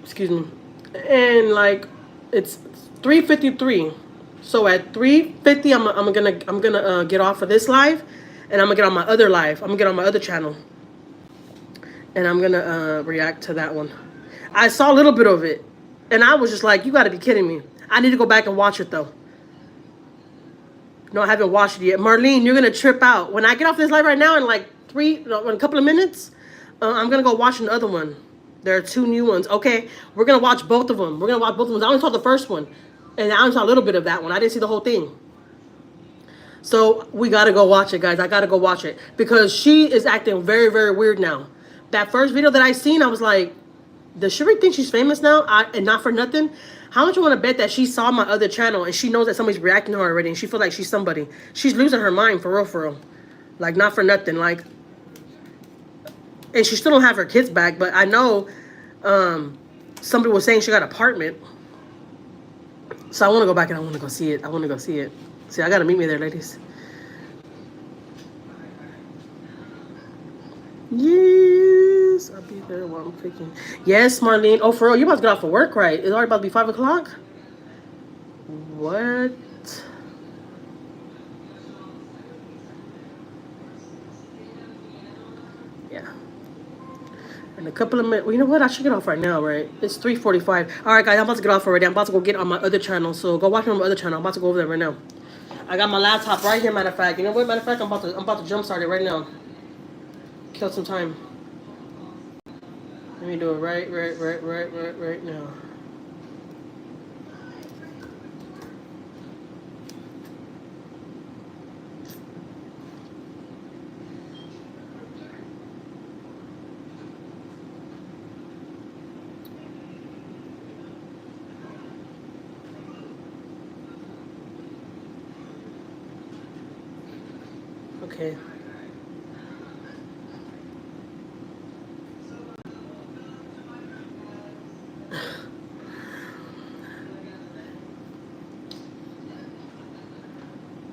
Speaker 1: excuse me, and like it's 3:53. So at 3:50, I'm gonna get off of this live, and I'm gonna get on my other live. I'm gonna get on my other channel, and I'm gonna react to that one. I saw a little bit of it, and I was just like, "You got to be kidding me!" I need to go back and watch it though. No, I haven't watched it yet. Marlene, you're gonna trip out when I get off this live right now. In like in a couple of minutes, I'm gonna go watch another one. There are 2 new ones. Okay, we're gonna watch both of them. We're gonna watch both of them. I only saw the first one, and I only saw a little bit of that one. I didn't see the whole thing. So we gotta go watch it, guys. I gotta go watch it because she is acting very, very weird now. That first video that I seen, I was like, does she really think she's famous now? And not for nothing. How much you want to bet that she saw my other channel and she knows that somebody's reacting to her already and she feels like she's somebody? She's losing her mind for real, for real. Like, not for nothing. Like, and she still don't have her kids back, but I know somebody was saying she got an apartment. So I want to go back and I want to go see it. I want to go see it. See, I gotta meet me there, ladies. Yes, I'll be there while I'm picking. Yes, Marlene. Oh, for real, you about to get off of work, right? It's already about to be 5 o'clock? What? Yeah. In a couple of minutes. Well, you know what? I should get off right now, right? It's 3:45. All right, guys, I'm about to get off already. I'm about to go get on my other channel. So go watch me on my other channel. I'm about to go over there right now. I got my laptop right here, matter of fact. You know what? Matter of fact, I'm about to jump start it right now. Kill some time. Let me do it right now. Okay.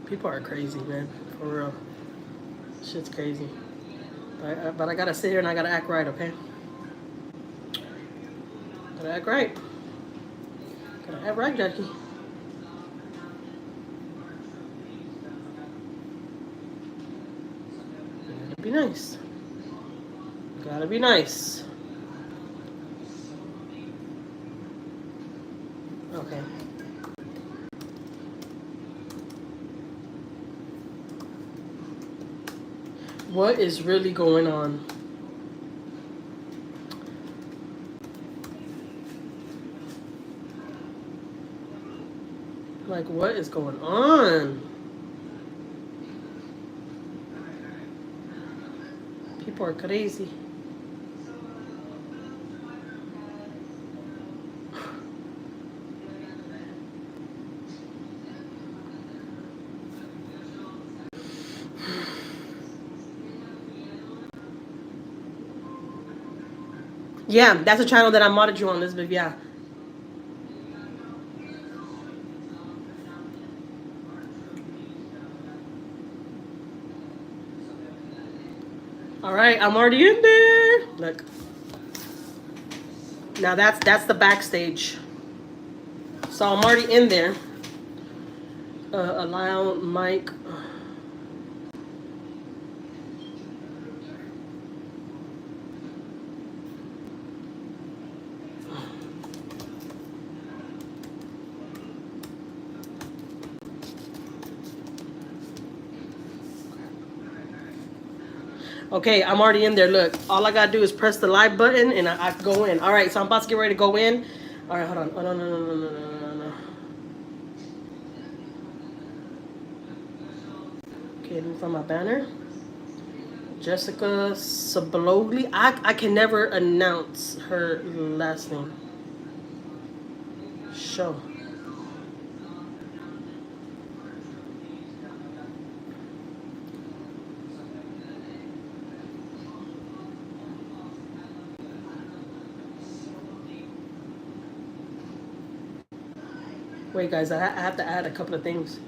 Speaker 1: People are crazy, man. For real. Shit's crazy. But I gotta sit here and I gotta act right, okay? Gotta act right. Gotta act right, Jackie. Gotta be nice. Gotta be nice. Okay. What is really going on? Like, what is going on? People are crazy. Yeah, that's a channel that I modded you on, Elizabeth. Yeah. All right, I'm already in there. Look. Now that's the backstage. So I'm already in there. Allow mic. Okay, I'm already in there. Look, all I gotta do is press the live button and I go in. All right, so I'm about to get ready to go in. All right, hold on. Oh, no. Okay, let me find my banner. Jessica Sablogli. I can never announce her last name. Show. Wait, guys, I have to add a couple of things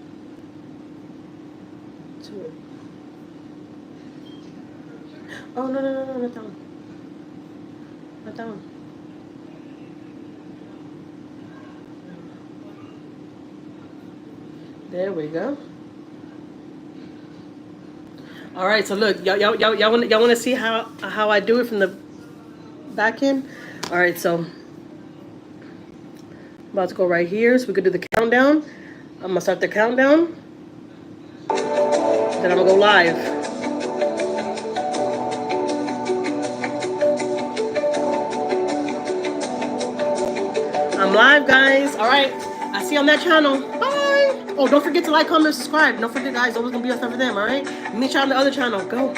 Speaker 1: to it. Oh, no, not that one. Not that one. There we go. All right, so look, y'all want to see how I do it from the back end? All right, so I'm about to go right here, so we could do the countdown. I'm gonna start the countdown. Then I'm gonna go live. I'm live, guys. All right, I see you on that channel. Bye. Oh, don't forget to like, comment, subscribe. Don't forget, guys, always gonna be us for them. All right, meet you on the other channel. Go.